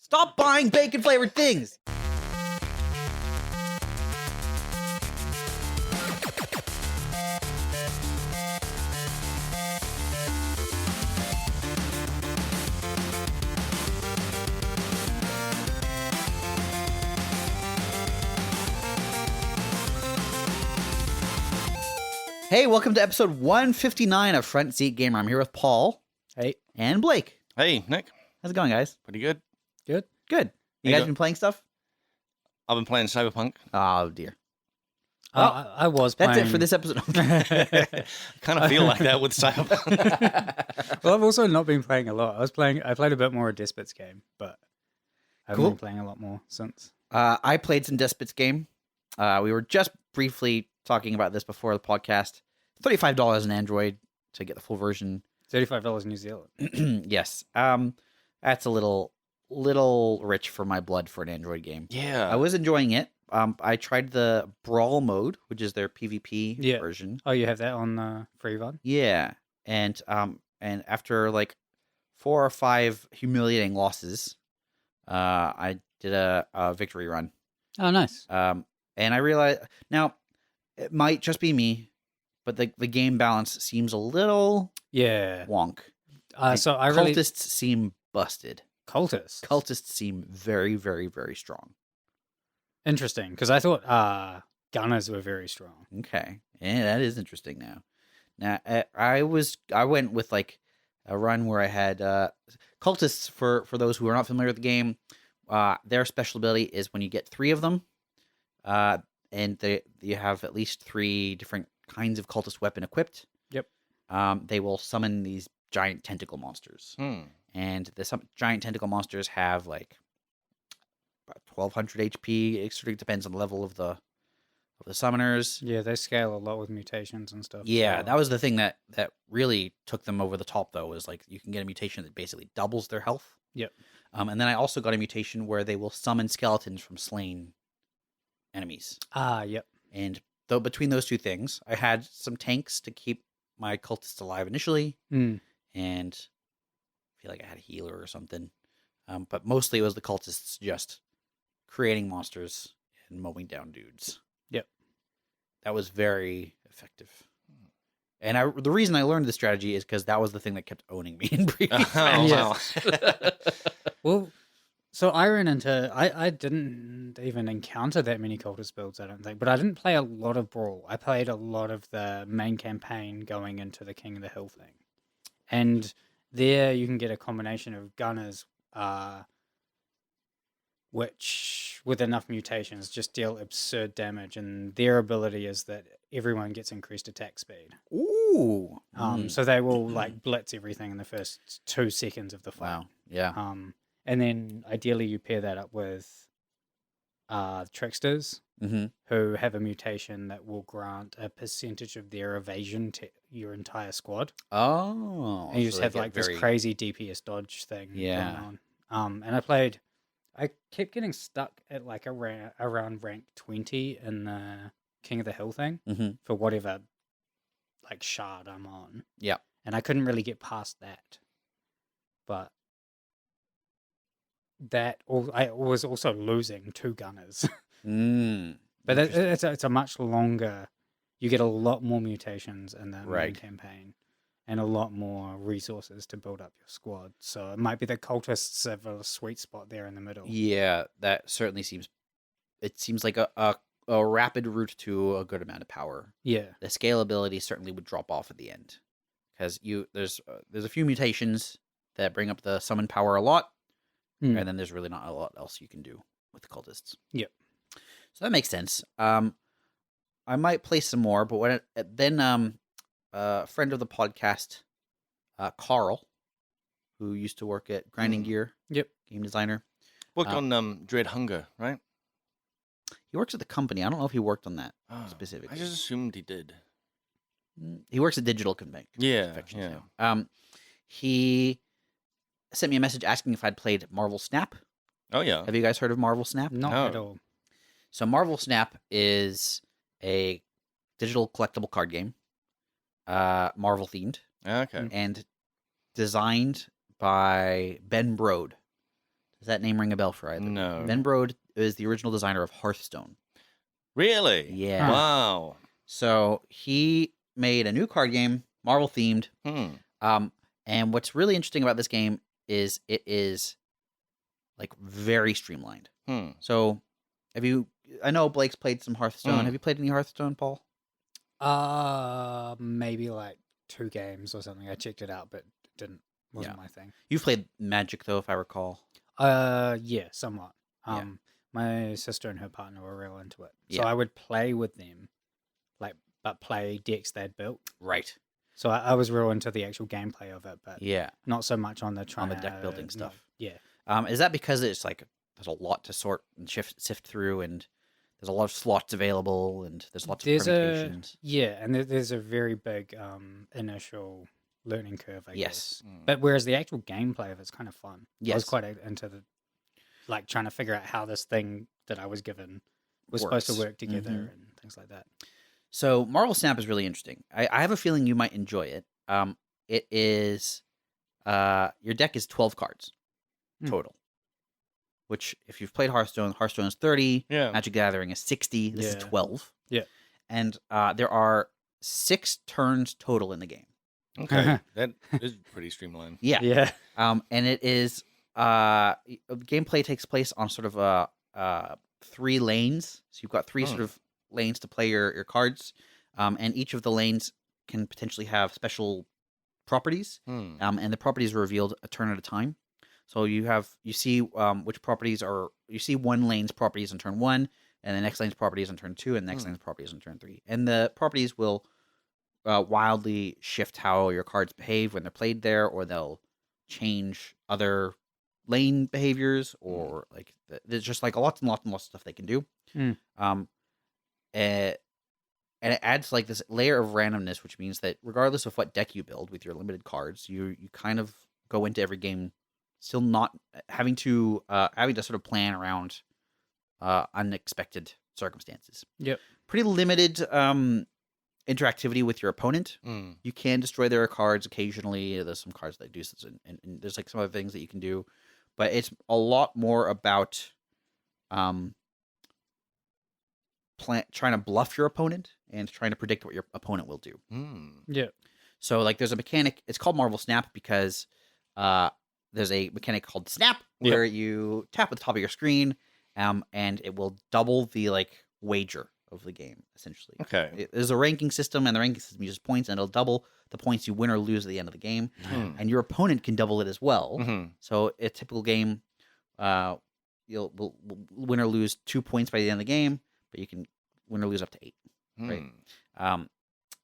Stop buying bacon-flavored things! Hey, welcome to episode 159 of Front Seat Gamer. I'm here with Paul. Hey. And Blake. Hey, Nick. How's it going, guys? Pretty good. Good. Good. You guys been playing stuff? I've been playing Cyberpunk. Oh, dear. I was playing... That's it for this episode. I kind of feel like that with Cyberpunk. Well, I've also not been playing a lot. I played a bit more of Despot's game, but I haven't been playing a lot more since. I played some Despot's game. We were just briefly talking about this before the podcast. $35 on Android to get the full version. $35 New Zealand. Yes. That's a little rich for my blood for an Android game. Yeah. I was enjoying it. I tried the Brawl mode, which is their PvP version. Oh, you have that on the free run? Yeah. And after like 4 or 5 humiliating losses, I did a victory run. Oh, nice. And I realized now it might just be me, but the game balance seems a little wonk. So I really... Cultists seem busted. Cultists seem very, very, very strong. Interesting, because I thought gunners were very strong. Okay, yeah, that is interesting. Now I went with like a run where I had cultists. For those who are not familiar with the game, their special ability is when you get 3 of them, and you have at least 3 different kinds of cultist weapon equipped. Yep. They will summon these giant tentacle monsters, and the giant tentacle monsters have like about 1200 HP. It sort of depends on the level of the summoners. Yeah, they scale a lot with mutations and stuff. Yeah, that was the thing that really took them over the top, though, is like you can get a mutation that basically doubles their health. Yep. And then I also got a mutation where they will summon skeletons from slain enemies. Yep. And though between those 2 things, I had some tanks to keep my cultists alive initially, and I feel like I had a healer or something. But mostly it was the cultists just creating monsters and mowing down dudes. Yep. That was very effective. And the reason I learned this strategy is because that was the thing that kept owning me in previous matches. Wow. Well, so I ran into... I didn't even encounter that many cultist builds, I don't think. But I didn't play a lot of Brawl. I played a lot of the main campaign going into the King of the Hill thing. And there you can get a combination of gunners... which, with enough mutations, just deal absurd damage, and their ability is that everyone gets increased attack speed. Ooh! So they will like blitz everything in the first 2 seconds of the fight. Wow! Yeah. And then ideally you pair that up with tricksters, who have a mutation that will grant a percentage of their evasion to your entire squad. Oh! And you just have like this crazy DPS dodge thing going on. And I kept getting stuck at like around rank 20 in the King of the Hill thing for whatever like shard I'm on. Yeah. And I couldn't really get past that. But I was also losing 2 gunners. But it's a much longer... You get a lot more mutations in the main campaign. And a lot more resources to build up your squad. So it might be the cultists have a sweet spot there in the middle. Yeah, that certainly seems... It seems like a rapid route to a good amount of power. Yeah. The scalability certainly would drop off at the end. Because there's a few mutations that bring up the summon power a lot. And then there's really not a lot else you can do with the cultists. Yep. So that makes sense. I might play some more, but then... a friend of the podcast, Carl, who used to work at Grinding Gear, game designer. Worked on Dread Hunger, right? He works at the company. I don't know if he worked on that specifically. I just assumed he did. He works at Digital Convention. Yeah. He sent me a message asking if I'd played Marvel Snap. Oh, yeah. Have you guys heard of Marvel Snap? Not at all. So Marvel Snap is a digital collectible card game. Marvel themed. Okay. And designed by Ben Brode, Does that name ring a bell for either? No. Ben Brode is the original designer of Hearthstone. Really? Yeah. Wow. So he made a new card game, Marvel themed. And what's really interesting about this game is it is like very streamlined. So I know Blake's played some Hearthstone. Have you played any Hearthstone, Paul? Maybe like 2 games or something. I checked it out, but it wasn't my thing. You've played Magic though, if I recall. Yeah, somewhat. Yeah. My sister and her partner were real into it. So Yeah. I would play with them, but play decks they'd built. Right. So I was real into the actual gameplay of it, but Yeah. not so much on the deck building stuff. Yeah. Is that because it's like there's a lot to sort and sift through, and there's a lot of slots available, and there's lots of permutations? And there's a very big initial learning curve, I guess. Yes. But whereas the actual gameplay of it's kind of fun. I Yes. was quite into trying to figure out how this thing that I was given was supposed to Works. work together and things like that. So Marvel Snap is really interesting. I have a feeling you might enjoy it. It is your deck is 12 cards total. Which, if you've played Hearthstone is 30. Yeah. Magic the Gathering is 60. This is 12. Yeah. And there are 6 turns total in the game. Okay. That is pretty streamlined. Yeah. Yeah. And it is gameplay takes place on sort of 3 lanes. So you've got 3 sort of lanes to play your cards, and each of the lanes can potentially have special properties, and the properties are revealed a turn at a time. So you see which properties are, you see one lane's properties on turn 1, and the next lane's properties on turn 2, and the next lane's properties on turn 3. And the properties will wildly shift how your cards behave when they're played there, or they'll change other lane behaviors, or like there's just like lots and lots and lots of stuff they can do. And it adds like this layer of randomness, which means that regardless of what deck you build with your limited cards, you kind of go into every game still not having to sort of plan around unexpected circumstances. Yep. Pretty limited interactivity with your opponent. You can destroy their cards occasionally. There's some cards that do this, and there's like some other things that you can do, but it's a lot more about trying to bluff your opponent and trying to predict what your opponent will do. Yeah. So like there's a mechanic, it's called Marvel Snap because there's a mechanic called Snap where you tap at the top of your screen, and it will double the like wager of the game, essentially. Okay. There's a ranking system, and the ranking system uses points, and it'll double the points you win or lose at the end of the game. And your opponent can double it as well. So a typical game, you'll win or lose 2 points by the end of the game, but you can win or lose up to 8. Right.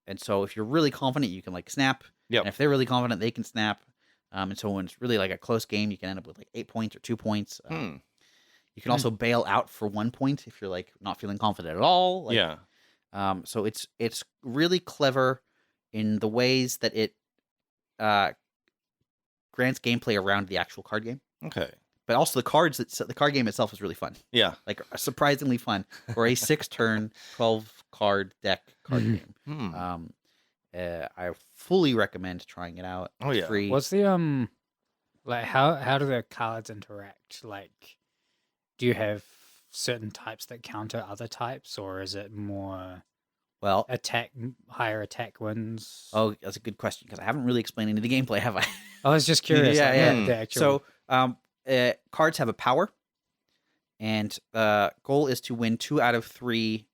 And so if you're really confident, you can like snap. Yep. And if they're really confident, they can snap. And so when it's really like a close game, you can end up with like 8 points or 2 points. You can also bail out for 1 point if you're like not feeling confident at all. Like, so it's really clever in the ways that it grants gameplay around the actual card game. Okay. But also the card game itself is really fun. Yeah. Like surprisingly fun for a 6-turn, 12-card deck card game. I fully recommend trying it out. Oh, It's yeah. free. What's the like how do the cards interact? Like, do you have certain types that counter other types, or is it more Well, higher attack wins? oh, that's a good question because I haven't really explained any of the gameplay, have I? I was just curious. Yeah, like, yeah. the actual... So, cards have a power, and goal is to win 2 out of 3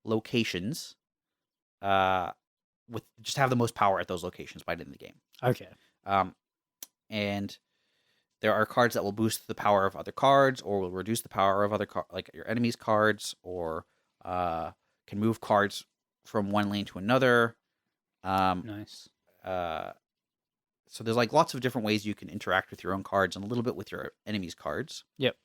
locations. With just have the most power at those locations by the end of the game. Okay. And there are cards that will boost the power of other cards, or will reduce the power of other like your enemy's cards, or can move cards from one lane to another. Nice. So there's like lots of different ways you can interact with your own cards and a little bit with your enemy's cards. Yep.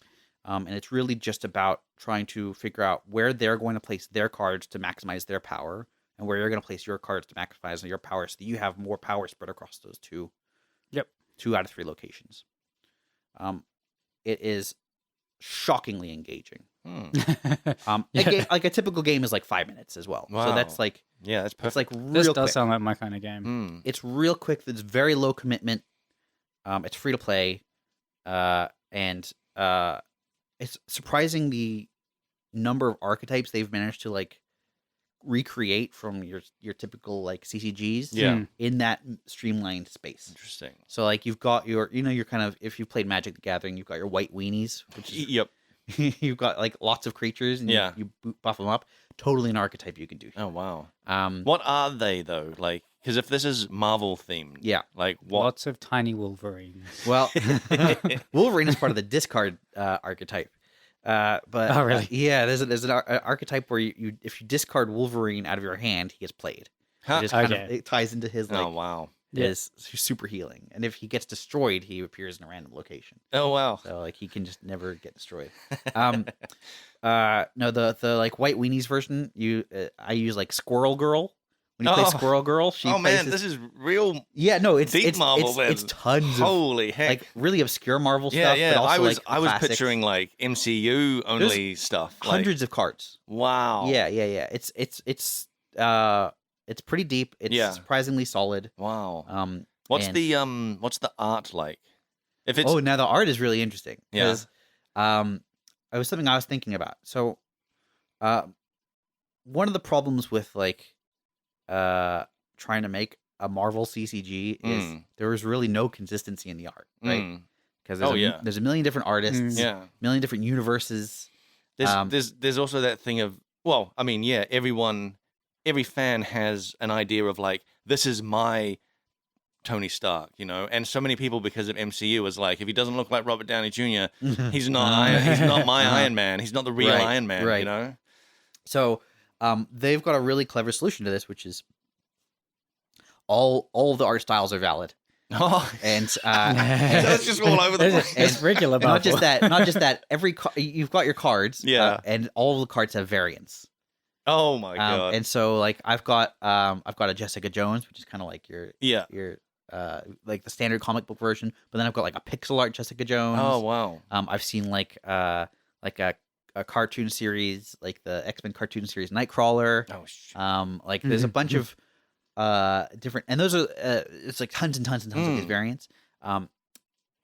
And it's really just about trying to figure out where they're going to place their cards to maximize their power, and where you're going to place your cards to maximize your power, so that you have more power spread across those 2 out of 3 locations. It is shockingly engaging. Like a typical game is like 5 minutes as well. Wow. So that's like, Yeah, that's it's perfect. like real This quick. does sound like my kind of game. It's real quick. It's very low commitment. It's free to play, and it's surprising the number of archetypes they've managed to like recreate from your typical like CCGs in that streamlined space. Interesting. So like you've got your you're kind of, if you've played Magic the Gathering, you've got your white weenies, which is, Yep. you've got like lots of creatures and you buff them up. Totally an archetype you can do. Oh wow. What are they though? Like, because if this is Marvel themed, like what? Lots of tiny Wolverines. Well, Wolverine is part of the discard archetype. But oh really? There's an archetype where you if you discard Wolverine out of your hand, he gets played. Huh? It just kind of, it ties into his like oh wow. His super healing, and if he gets destroyed, he appears in a random location. Oh wow. So like he can just never get destroyed. No, the like white weenies version, I use like Squirrel Girl. When you play Squirrel Girl, she man, this is real. Yeah, no, it's deep Marvel. It's tons Holy of heck, like really obscure Marvel stuff. Yeah, but also, I was classics. picturing like MCU only stuff. Like, Hundreds of cards. Wow. Yeah. It's pretty deep. It's surprisingly solid. Wow. What's the art like? If it's now the art is really interesting. Yeah. It was something I was thinking about. So, one of the problems with like trying to make a Marvel CCG is there was really no consistency in the art, right? Because there's a million different artists, a million different universes. There's also that thing of, well, I mean, every fan has an idea of like, this is my Tony Stark, and so many people, because of MCU, was like, if he doesn't look like Robert Downey Jr., he's not he's not my Iron Man. He's not the real Iron Man, So they've got a really clever solution to this, which is all of the art styles are valid. And so it's just all over the place. It's regular, not just that. You've got your cards, and all the cards have variants. Oh my god! And so like I've got a Jessica Jones, which is kind of like your like the standard comic book version, but then I've got like a pixel art Jessica Jones. Oh wow! I've seen like a cartoon series, like the X-Men cartoon series Nightcrawler. Oh shit! Like there's a bunch of different, and those are it's like tons and tons and tons of these variants.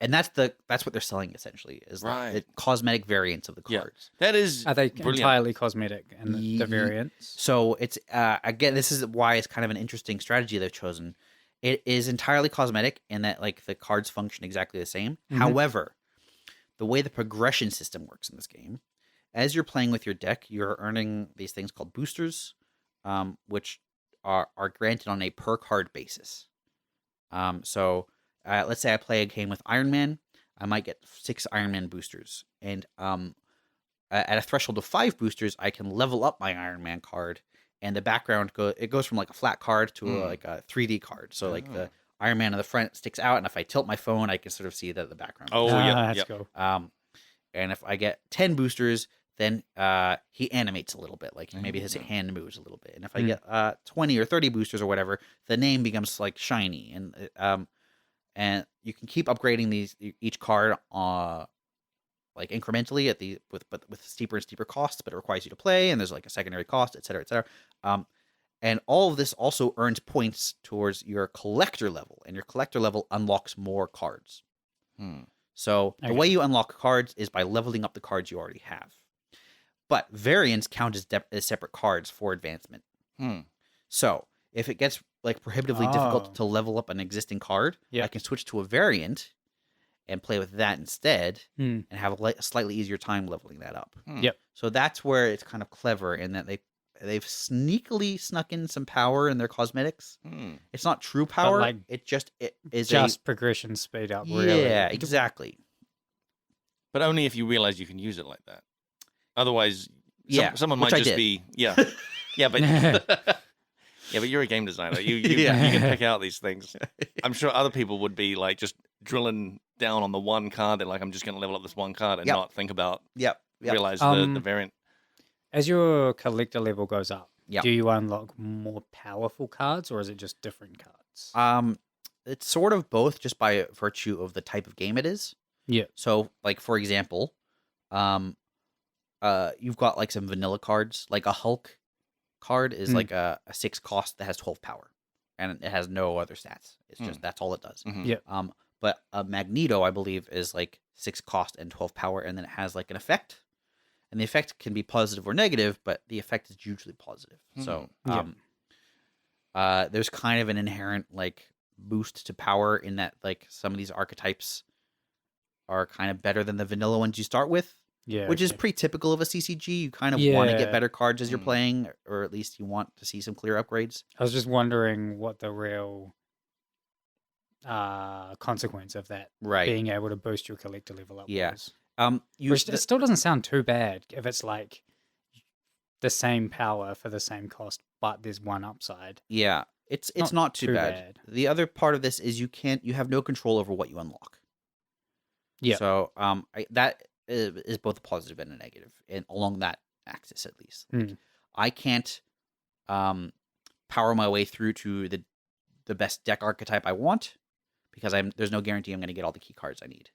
And that's what they're selling essentially, is like the cosmetic variants of the cards. That is, are they brilliant. entirely cosmetic and the variants? So it's again, this is why it's kind of an interesting strategy they've chosen. It is entirely cosmetic in that like the cards function exactly the same. However, the way the progression system works in this game, as you're playing with your deck, you're earning these things called boosters, which are granted on a per card basis. So let's say I play a game with Iron Man, I might get 6 Iron Man boosters, and at a threshold of 5 boosters, I can level up my Iron Man card, and the background goes from like a flat card to like a 3D card. So like the Iron Man on the front sticks out, and if I tilt my phone, I can sort of see the background. Oh yeah, that's cool. And if I get 10 boosters, then he animates a little bit, like maybe his hand moves a little bit. And if I get 20 or 30 boosters or whatever, the name becomes like shiny, and you can keep upgrading each card like incrementally with steeper and steeper costs, but it requires you to play, and there's like a secondary cost, et cetera, et cetera. And all of this also earns points towards your collector level, and your collector level unlocks more cards. So the way you unlock cards is by leveling up the cards you already have. But variants count as separate cards for advancement. So if it gets like prohibitively difficult to level up an existing card, I can switch to a variant and play with that instead, and have a slightly easier time leveling that up. So that's where it's kind of clever in that they've sneakily snuck in some power in their cosmetics. It's not true power. Like, it is just progression speed up. Yeah, Really. exactly. But only if you realize you can use it like that. Otherwise, someone might just be but you're a game designer. You can pick out these things. I'm sure other people would be like just drilling down on the one card. They're like, I'm just going to level up this one card and not think about realize the variant. As your collector level goes up, Yep. do you unlock more powerful cards, or is it just different cards? It's sort of both, just by virtue of the type of game it is. Yeah. So, like for example, you've got like some vanilla cards. Like a Hulk card is like a 6 cost that has 12 power, and it has no other stats. It's just that's all it does. Yeah. But a Magneto, I believe, is like 6 cost and 12 power, and then it has like an effect. And the effect can be positive or negative, but the effect is usually positive. So there's kind of an inherent like boost to power in that like some of these archetypes are kind of better than the vanilla ones you start with. Yeah, which is pretty typical of a CCG. You kind of want to get better cards as you're playing, or at least you want to see some clear upgrades. I was just wondering what the real consequence of that being able to boost your collector level up was. Which it still doesn't sound too bad if it's like the same power for the same cost, but there's one upside. Yeah, it's not too bad. The other part of this is you have no control over what you unlock. Yeah. So that is both a positive and a negative, and along that axis at least. Like, I can't power my way through to the best deck archetype I want because there's no guarantee I'm going to get all the key cards I need.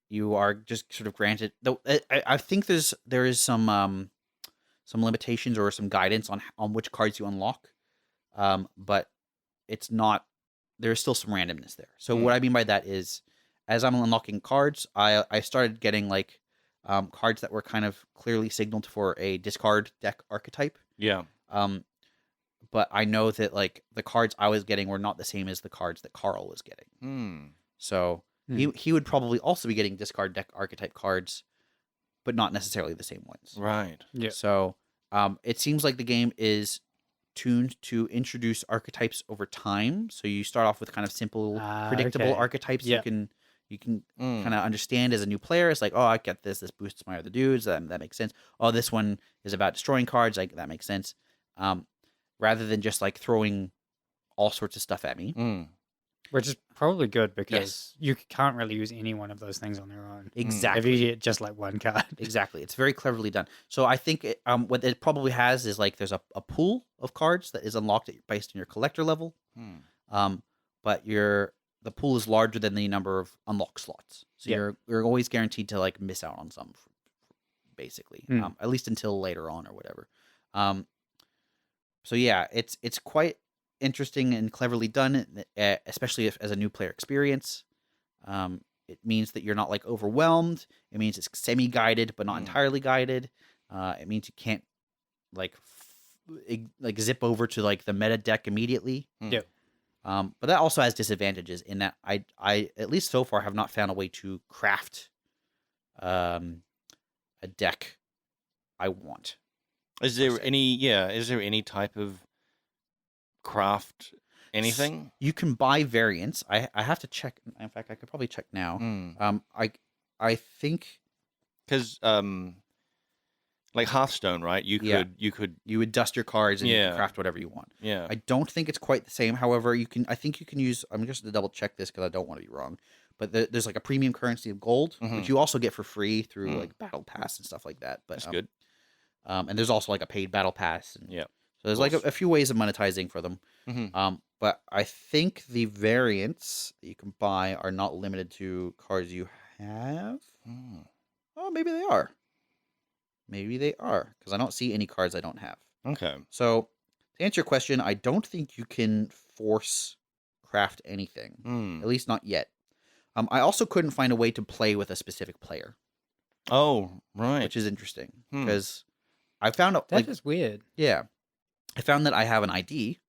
You are just sort of granted. Though I think there is some limitations or some guidance on which cards you unlock, but it's not. There's still some randomness there. So what I mean by that is, as I'm unlocking cards, I started getting like cards that were kind of clearly signaled for a discard deck archetype. Yeah. But I know that like the cards I was getting were not the same as the cards that Carl was getting. So he would probably also be getting discard deck archetype cards, but not necessarily the same ones. Right. Yeah. So it seems like the game is tuned to introduce archetypes over time. So you start off with kind of simple, predictable archetypes you can kind of understand as a new player. It's like, oh, I get this. This boosts my other dudes. That makes sense. Oh, this one is about destroying cards. Like that makes sense. Rather than just like throwing all sorts of stuff at me. Which is probably good because you can't really use any one of those things on their own. Exactly. If you get just like one card. Exactly. It's very cleverly done. So I think what it probably has is like there's a pool of cards that is unlocked based on your collector level. But the pool is larger than the number of unlock slots. So you're always guaranteed to like miss out on some, basically. At least until later on or whatever. So yeah, it's quite interesting and cleverly done, especially as a new player experience. It means that you're not like overwhelmed. It means it's semi-guided but not entirely guided. It means you can't like zip over to like the meta deck immediately. But that also has disadvantages in that I at least so far have not found a way to craft a deck I want. Is there any type of craft anything? You can buy variants. I have to check. In fact, I could probably check now. I think because like Hearthstone, right? You would dust your cards and you can craft whatever you want. Yeah. I don't think it's quite the same. However, I think you can use. I'm just to double check this because I don't want to be wrong. But there's like a premium currency of gold, which you also get for free through like Battle Pass and stuff like that. But that's good. And there's also like a paid Battle Pass. And, yeah. So there's like a few ways of monetizing for them. But I think the variants that you can buy are not limited to cards you have. Oh, maybe they are. Maybe they are, because I don't see any cards I don't have. Okay. So to answer your question, I don't think you can force craft anything. At least not yet. I also couldn't find a way to play with a specific player. Oh, right. Which is interesting, because I found out that is weird. Yeah, I found that I have an ID.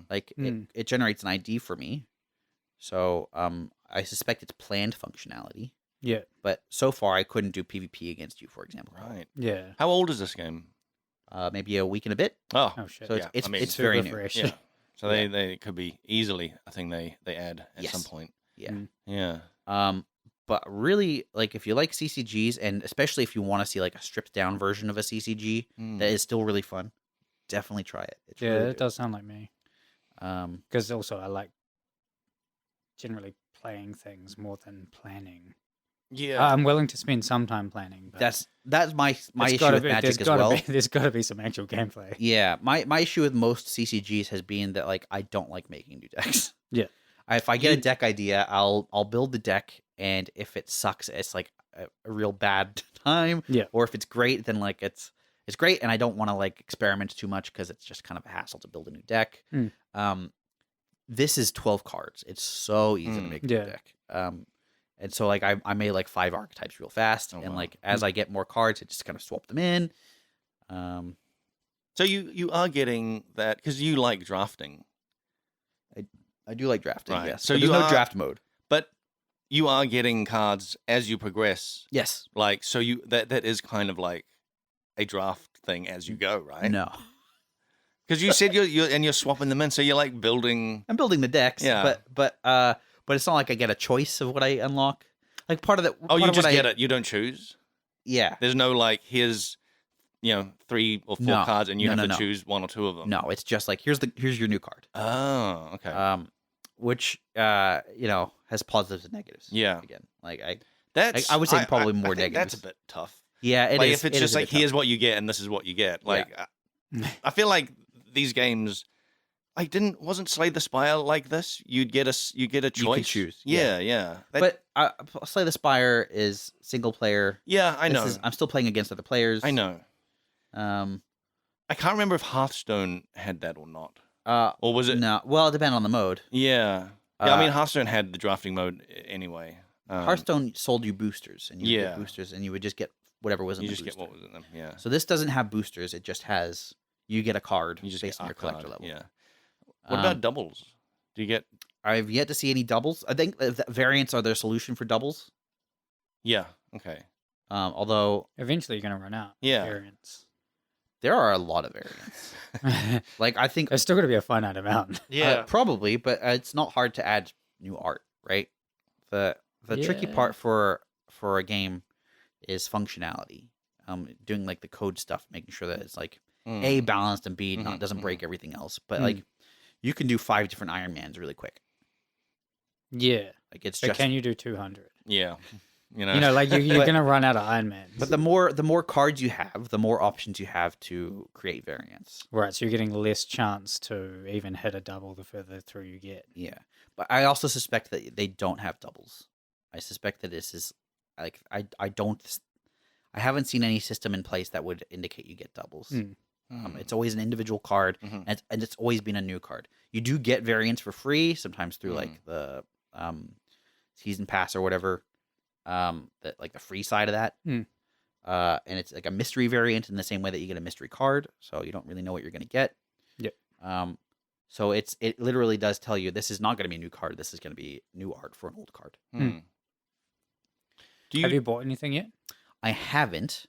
Like it generates an ID for me, so I suspect it's planned functionality. Yeah, but so far I couldn't do PvP against you, for example. Right. Yeah. How old is this game? Maybe a week and a bit. Oh shit. So it's very new. Fresh. Yeah. So they could be easily a thing they add at some point. Yeah. Yeah. But really, like, if you like CCGs, and especially if you want to see like a stripped down version of a CCG that is still really fun, definitely try it. It's really it does sound like me. Because also I like generally playing things more than planning. Yeah, I'm willing to spend some time planning. But that's my issue with Magic as well. There's got to be some actual gameplay. Yeah, my issue with most CCGs has been that like I don't like making new decks. Yeah, if I get a deck idea, I'll build the deck, and if it sucks, it's like a real bad time. Yeah, or if it's great, then like it's great, and I don't want to like experiment too much because it's just kind of a hassle to build a new deck. This is 12 cards. It's so easy to make a new deck. And so like I made like 5 archetypes real fast, Oh, and wow. like as I get more cards, I just kind of swap them in. So you are getting that because you like drafting, I do like drafting, right? yes. So But you there's no are, draft mode. but you are getting cards as you progress. Yes. Like so you that is kind of like a draft thing as you go, right? No. Because you said you're swapping them in, so you're like building. I'm building the decks, Yeah. but it's not like I get a choice of what I unlock. Like part of the Oh, you part of just what get it. You don't choose. Yeah. There's no like here's 3 or 4 No. cards and you No, have no, to no. choose 1 or 2 of them. No, it's just like here's your new card. Oh, okay. Which has positives and negatives. Yeah. Again, I would say probably more think negatives. that's a bit tough. Yeah, it like is. if it's it just is a like bit tough. here's what you get and this is what you get. Like I feel like these games like wasn't Slay the Spire like this? You'd get a choice. You could choose. Yeah. But Slay the Spire is single player. Yeah, I know. I'm still playing against other players. I know. Um, I can't remember if Hearthstone had that or not. Or was it? No. Well, it depends on the mode. Yeah. Yeah, I mean Hearthstone had the drafting mode anyway. Hearthstone sold you boosters, and you would Yeah. get boosters, and you would just get whatever was in You the just booster. get what was in them. Yeah. So this doesn't have boosters. It just has you get a card You just based get on your a card, collector level. Yeah. What about doubles? Do you get? I've yet to see any doubles. I think variants are their solution for doubles. Yeah. Okay. Although Eventually, you're gonna run out. Yeah. Of variants. there are a lot of variants. Like I think There's still gonna be a finite amount. probably, but it's not hard to add new art, right? The tricky Yeah. part for a game is functionality. Doing like the code stuff, making sure that it's like A balanced and B not doesn't break everything else. But like you can do 5 different Iron Mans really quick. Yeah. Like it's But just can you do 200? Yeah. Like you're gonna run out of Iron Man. but the more cards you have, the more options you have to create variants. Right, so you're getting less chance to even hit a double the further through you get. Yeah. But I also suspect that they don't have doubles. I suspect that this is like I haven't seen any system in place that would indicate you get doubles. It's always an individual card, and it's always been a new card. You do get variants for free, sometimes through like the season pass or whatever, that like the free side of that. And it's like a mystery variant in the same way that you get a mystery card, so you don't really know what you're going to get. Yep. So it literally does tell you this is not going to be a new card. This is going to be new art for an old card. Have you bought anything yet? I haven't,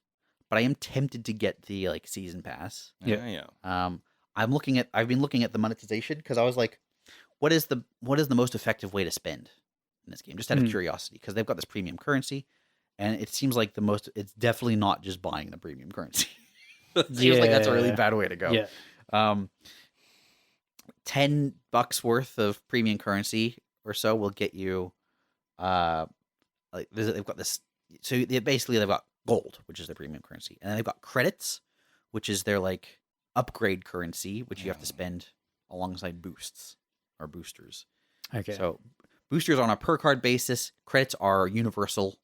but I am tempted to get the like season pass. Yeah. I've been looking at the monetization because I was like, what is the most effective way to spend in this game? Just out of curiosity, because they've got this premium currency, and it seems like it's definitely not just buying the premium currency. It seems like that's a really bad way to go. Yeah. $10 worth of premium currency or so will get you, like they've got this. So they've got gold, which is their premium currency, and then they've got credits, which is their like upgrade currency, which you have to spend alongside boosts or boosters. Okay. So boosters are on a per card basis. Credits are universal,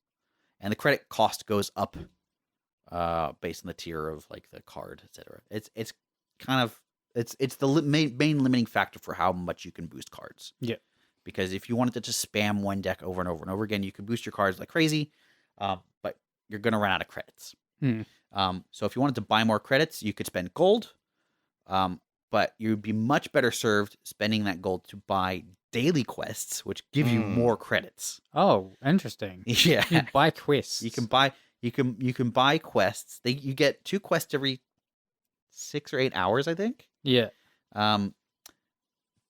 and the credit cost goes up based on the tier of like the card, etc. It's kind of it's the main limiting factor for how much you can boost cards. Yeah. Because if you wanted to just spam one deck over and over and over again, you could boost your cards like crazy, but you're gonna run out of credits. So if you wanted to buy more credits, you could spend gold, but you'd be much better served spending that gold to buy daily quests, which give you more credits. Oh, interesting. Yeah, You buy quests. you can buy quests. You get 2 quests every 6 or 8 hours, I think. Yeah.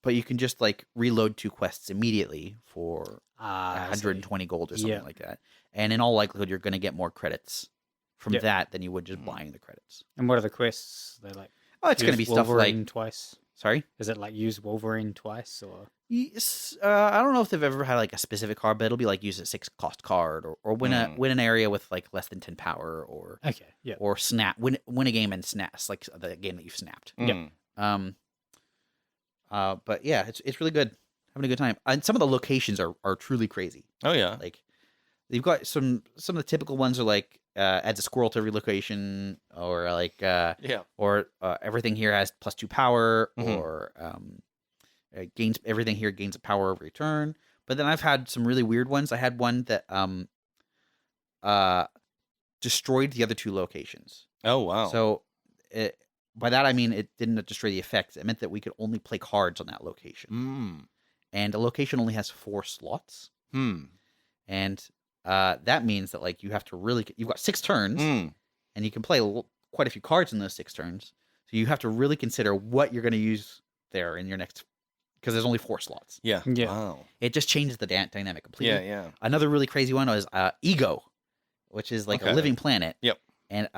But you can just like reload 2 quests immediately for I see. 120 gold or something Yeah. like that. And in all likelihood, you're going to get more credits from Yeah. that than you would just buying the credits. And what are the quests? They're like Oh, it's going to be use stuff like Wolverine twice. sorry. Is it like use Wolverine twice or? Yes, I don't know if they've ever had like a specific card, but it'll be like use a 6 cost card or win an area with like less than 10 power or Okay. Yeah. or win a game and snaps like the game that you've snapped. Yep. But yeah, it's really good. Having a good time. And some of the locations are truly crazy. Oh yeah. Like you've got some of the typical ones are like adds a squirrel to every location, or like or everything here has +2 power, or gains everything here gains a power every turn. But then I've had some really weird ones. I had one that destroyed the other 2 locations. Oh wow. So by that I mean it didn't destroy the effects. It meant that we could only play cards on that location. And a location only has 4 slots. And that means that like you have to really you've got 6 turns, and you can play quite a few cards in those 6 turns. So you have to really consider what you're going to use there in your next, because there's only 4 slots. Yeah. Yeah. Wow. It just changes the dynamic completely. Yeah. Yeah. Another really crazy one was Ego, which is like a Okay. living planet. Yep. And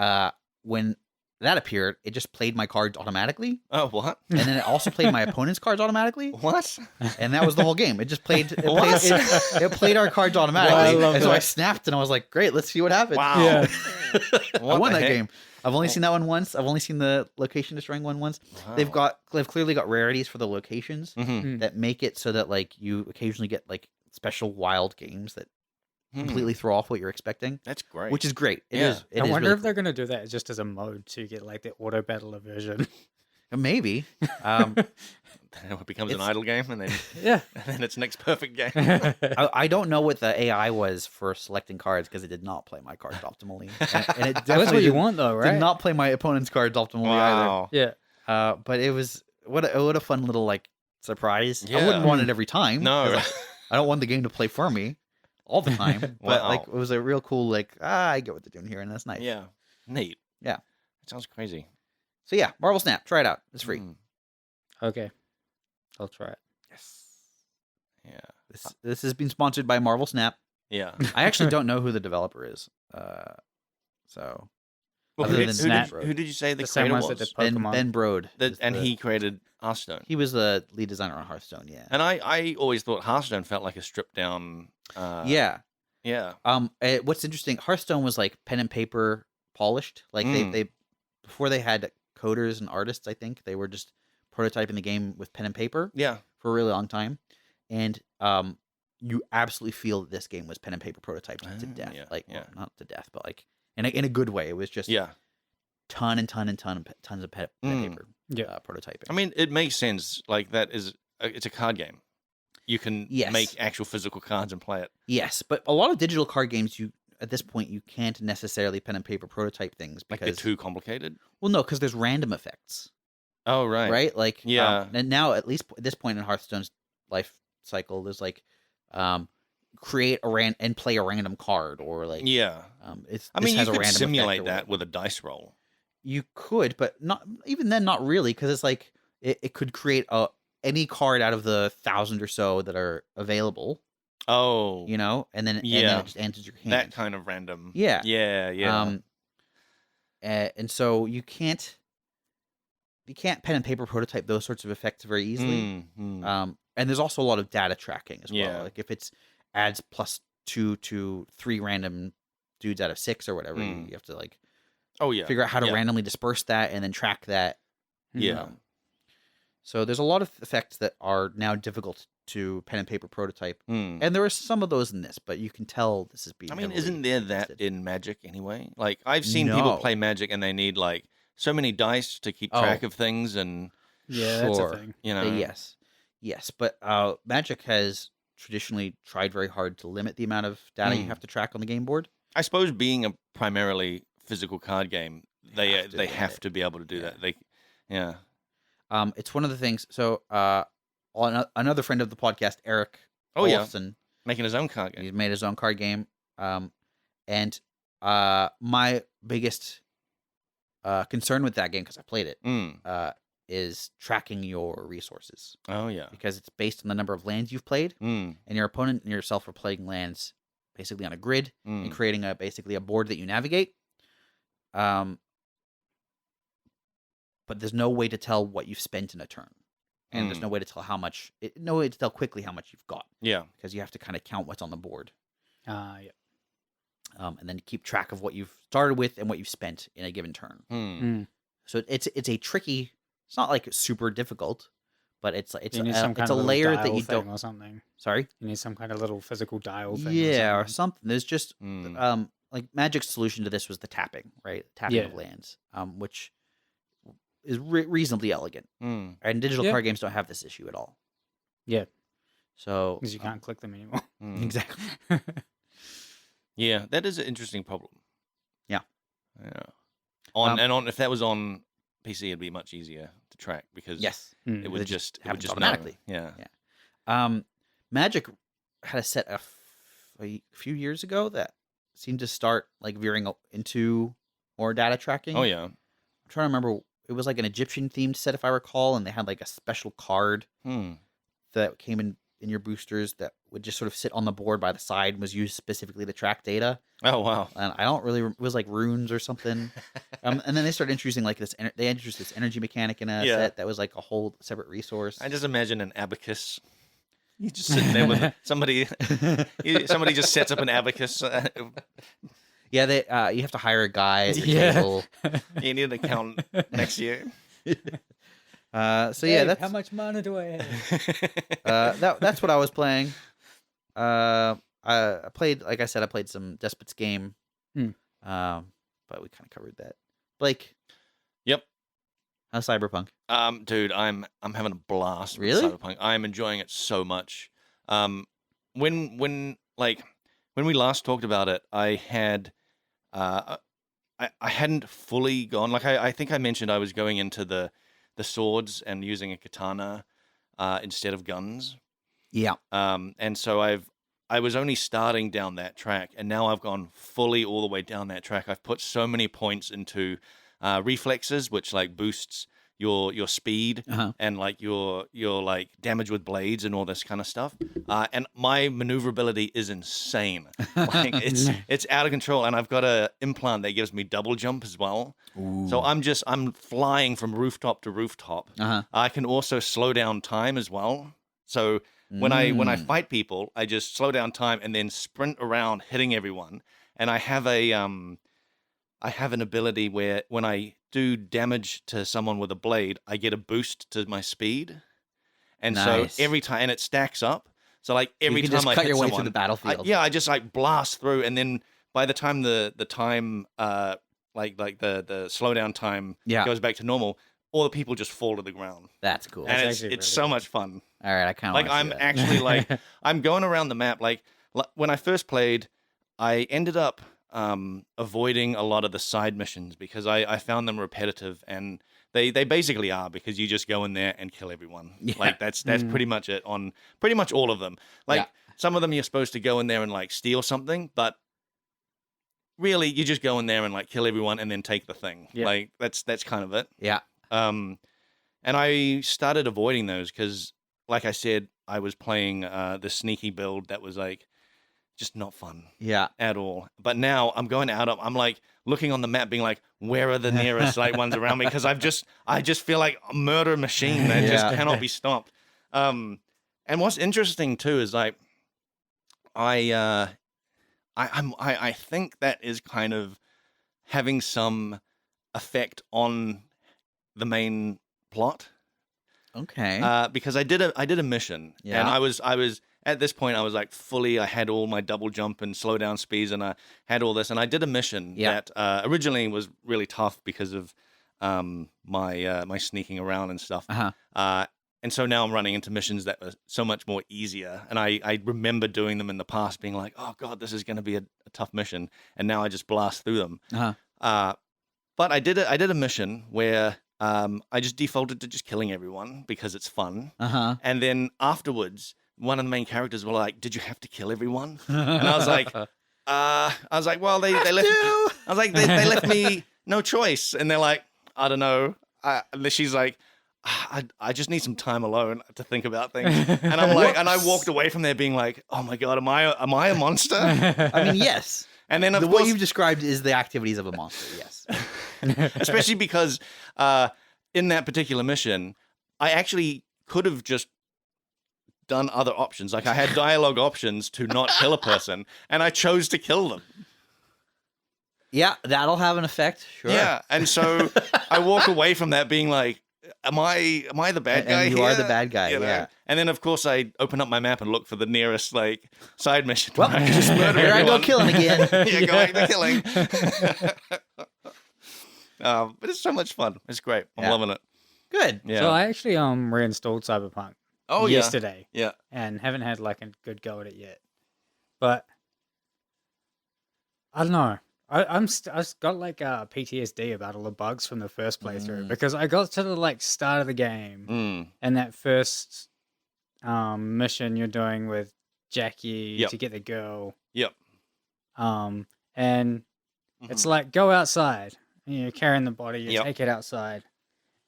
when that appeared, it just played my cards automatically, Oh, what? and then it also played my opponent's cards automatically, What? and that was the whole game. It just played. What? It played our cards automatically, Wow, I love and so I that. snapped, and I was like, "Great, let's see what happens." Wow. Yeah. I What won the that heck? game. I've only seen that one once. I've only seen the location destroying one once. Wow. They've clearly got rarities for the locations Mhm. that make it so that like you occasionally get like special wild games that completely throw off what you're expecting, That's great. which is great. It Yeah. is. It I is wonder really if they're gonna do that just as a mode to get like the auto battler version. cool. Maybe. it becomes an it's- idle game, and then Yeah. it's next perfect game. I don't know what the AI was for selecting cards because it did not play my cards optimally, and it That's definitely what you did, want, though, right? did not play my opponent's cards optimally either. Wow. Yeah. But it was what a fun little like surprise. I Yeah. wouldn't want it every time. No. 'cause I don't want the game to play for me all the time. But Wow. like it was a real cool like I get what they're doing here, and that's nice. Yeah. Neat. Yeah. That sounds crazy. So yeah, Marvel Snap, try it out. It's free. Okay. I'll try it. Yes. Yeah. This has been sponsored by Marvel Snap. Yeah. I actually don't know who the developer is. So Well, Other who, than who, Snap. did, who did you say the The same creator ones that was? did Pokemon. Ben Brode. is And the- he created Hearthstone. he was the lead designer on Hearthstone. Yeah. And I always thought Hearthstone felt like a stripped down. Yeah. Yeah. What's interesting, Hearthstone was like pen and paper polished. Like they before they had coders and artists, I think they were just prototyping the game with pen and paper Yeah. for a really long time, and you absolutely feel that this game was pen and paper prototyped to death. Yeah, Like yeah. well, not to death, but like in a good way. It was just Yeah. tons of pen and paper Yeah. prototyping. I mean, it makes sense. Like that is, it's a card game. You can Yes. make actual physical cards and play it. Yes, but a lot of digital card games, you at this point you can't necessarily pen and paper prototype things Like because they're too complicated. well, no, because there's random effects. Oh right. Right? Like, Yeah. and now at least at this point in Hearthstone's life cycle, there's like, create and play a random card, or like, Yeah. it's. I this mean, has you a could random effect simulate or that whatever. with a dice roll. You could, but not even then, not really, because it's like it could create any card out of the 1,000 or so that are available, Oh, you know, and then Yeah. it just enters your hand. that kind of random. Yeah. Yeah. Yeah. And so you can't pen and paper prototype those sorts of effects very easily. And there's also a lot of data tracking as well. Yeah. Like if it's adds +2 to 3 random dudes out of 6 or whatever, Mm. you have to like Oh yeah. figure out how to Yeah. randomly disperse that and then track that. Yeah. So there's a lot of effects that are now difficult to pen and paper prototype, Hmm. and there are some of those in this, but you can tell this is being. I mean, heavily isn't there that tested. in Magic anyway? Like I've seen people No. play Magic and they need like so many dice to keep track Oh. of things, and Yeah, that's Sure. a thing. you know. Yes, but Magic has traditionally tried very hard to limit the amount of data you Mm. have to track on the game board. I suppose being a primarily physical card game, they have to they limit have it. to be able to do Yeah. that. Yeah. It's one of the things. So, another friend of the podcast, Eric Oh yeah, Olofsson, making his own card game. he's made his own card game. And my biggest concern with that game, because I played it, Mm. is tracking your resources, Oh yeah. because it's based on the number of lands you've played, Mm. and your opponent and yourself are playing lands basically on a grid and Mm. creating basically a board that you navigate. But there's no way to tell what you've spent in a turn, and there's no way to tell no way to tell quickly how much you've got, Yeah. because you have to kind of count what's on the board, Yeah. and then keep track of what you've started with and what you've spent in a given turn. Mm. So it's a tricky. It's not like super difficult, but it's You need some kind it's a of little layer that dial you thing don't. or something. Sorry. You need some kind of little physical dial thing. Yeah, or or something. something. There's just Mm. like Magic's solution to this was the tapping, right? Tapping of Yeah. lands, which is reasonably elegant. Mm. And digital Yeah. card games don't have this issue at all. Yeah. So Because you can't click them anymore. exactly. Yeah, that is an interesting problem. Yeah. If that was on PC, it'd be much easier to track because Yes. it would It just happens know. automatically. Yeah. Magic had a set a few years ago that seemed to start like veering into more data tracking. Oh yeah. I'm trying to remember. It was like an Egyptian themed set, if I recall, and they had like a special card that came in your boosters that would just sort of sit on the board by the side and was used specifically to track data. Oh wow. And I don't really. It was like runes or something. And then they started introducing like this. They introduced this energy mechanic in a set that was like a whole separate resource. I just imagine an abacus. You just sitting there with somebody. Somebody just sets up an abacus. Yeah, you have to hire a guy at your table. You need an accountant next year. So yeah, that's how much mana do I have? that's what I was playing. I played, like I said, I played some Despot's game. But we kind of covered that. Blake. Yep. How's Cyberpunk? Dude, I'm having a blast with Really? Cyberpunk. I'm enjoying it so much. When we last talked about it, I had I hadn't fully gone. Like I think I mentioned I was going into the swords and using a katana instead of guns. Yeah. And so I was only starting down that track, and now I've gone fully all the way down that track. I've put so many points into reflexes, which like boosts your speed and like your like damage with blades and all this kind of stuff. And my maneuverability is insane. Like it's out of control. And I've got a implant that gives me double jump as well. Ooh. So I'm flying from rooftop to rooftop. I can also slow down time as well. So when I fight people, I just slow down time and then sprint around hitting everyone. And I have an ability where when I do damage to someone with a blade, I get a boost to my speed. And so every time, and it stacks up. So like every you can time just I cut hit your way someone, through the battlefield. I just like blast through, and then by the time the time like the slowdown time goes back to normal, all the people just fall to the ground. That's cool. And That's it's really so much fun. All right, I kind of Like I'm actually like I'm going around the map. Like when I first played, I ended up avoiding a lot of the side missions because I found them repetitive, and they basically are, because you just go in there and kill everyone. Yeah. Like that's pretty much it on pretty much all of them. Like some of them you're supposed to go in there and like steal something, but really you just go in there and like kill everyone and then take the thing. Yeah. Like that's kind of it. Yeah. And I started avoiding those because, like I said, I was playing the sneaky build that was like just not fun. Yeah. At all. But now I'm going out of, I'm like looking on the map being like, where are the nearest like ones around me? Because I just feel like a murder machine that just cannot be stopped. And what's interesting too is like I think that is kind of having some effect on the main plot. Okay. Because I did a mission, and I was at this point I was like I had all my double jump and slow down speeds, and I had all this, and I did a mission that originally was really tough because of my sneaking around and stuff. And so now I'm running into missions that are so much more easier, and I remember doing them in the past, being like, oh god, this is going to be a tough mission, and now I just blast through them. But I did a mission where I just defaulted to just killing everyone because it's fun. And then afterwards, one of the main characters were like, "Did you have to kill everyone?" And I was like, "Well, they left." I was like, "They left me no choice." And they're like, "I don't know." And she's like, I just need some time alone to think about things." And I'm like, and I walked away from there being like, "Oh my god, am I a monster?" I mean, yes. And then what you've described is the activities of a monster. Yes. Especially because in that particular mission, I actually could have just done other options. Like I had dialogue options to not kill a person, and I chose to kill them. Yeah, that'll have an effect. Sure. Yeah, and so I walk away from that being like, Am I the bad guy? And you are the bad guy, You know? yeah. And then of course I open up my map and look for the nearest like side mission. Well, where I can just murder here I go everyone. killing again. Yeah, going to killing. But it's so much fun. It's great. I'm loving it. Good. Yeah. So I actually reinstalled Cyberpunk Oh yesterday. Yeah. And haven't had like a good go at it yet. But I don't know. I've got like PTSD about all the bugs from the first playthrough because I got to the like start of the game and that first mission you're doing with Jackie to get the girl. Yep. And it's like go outside and you're carrying the body, you take it outside.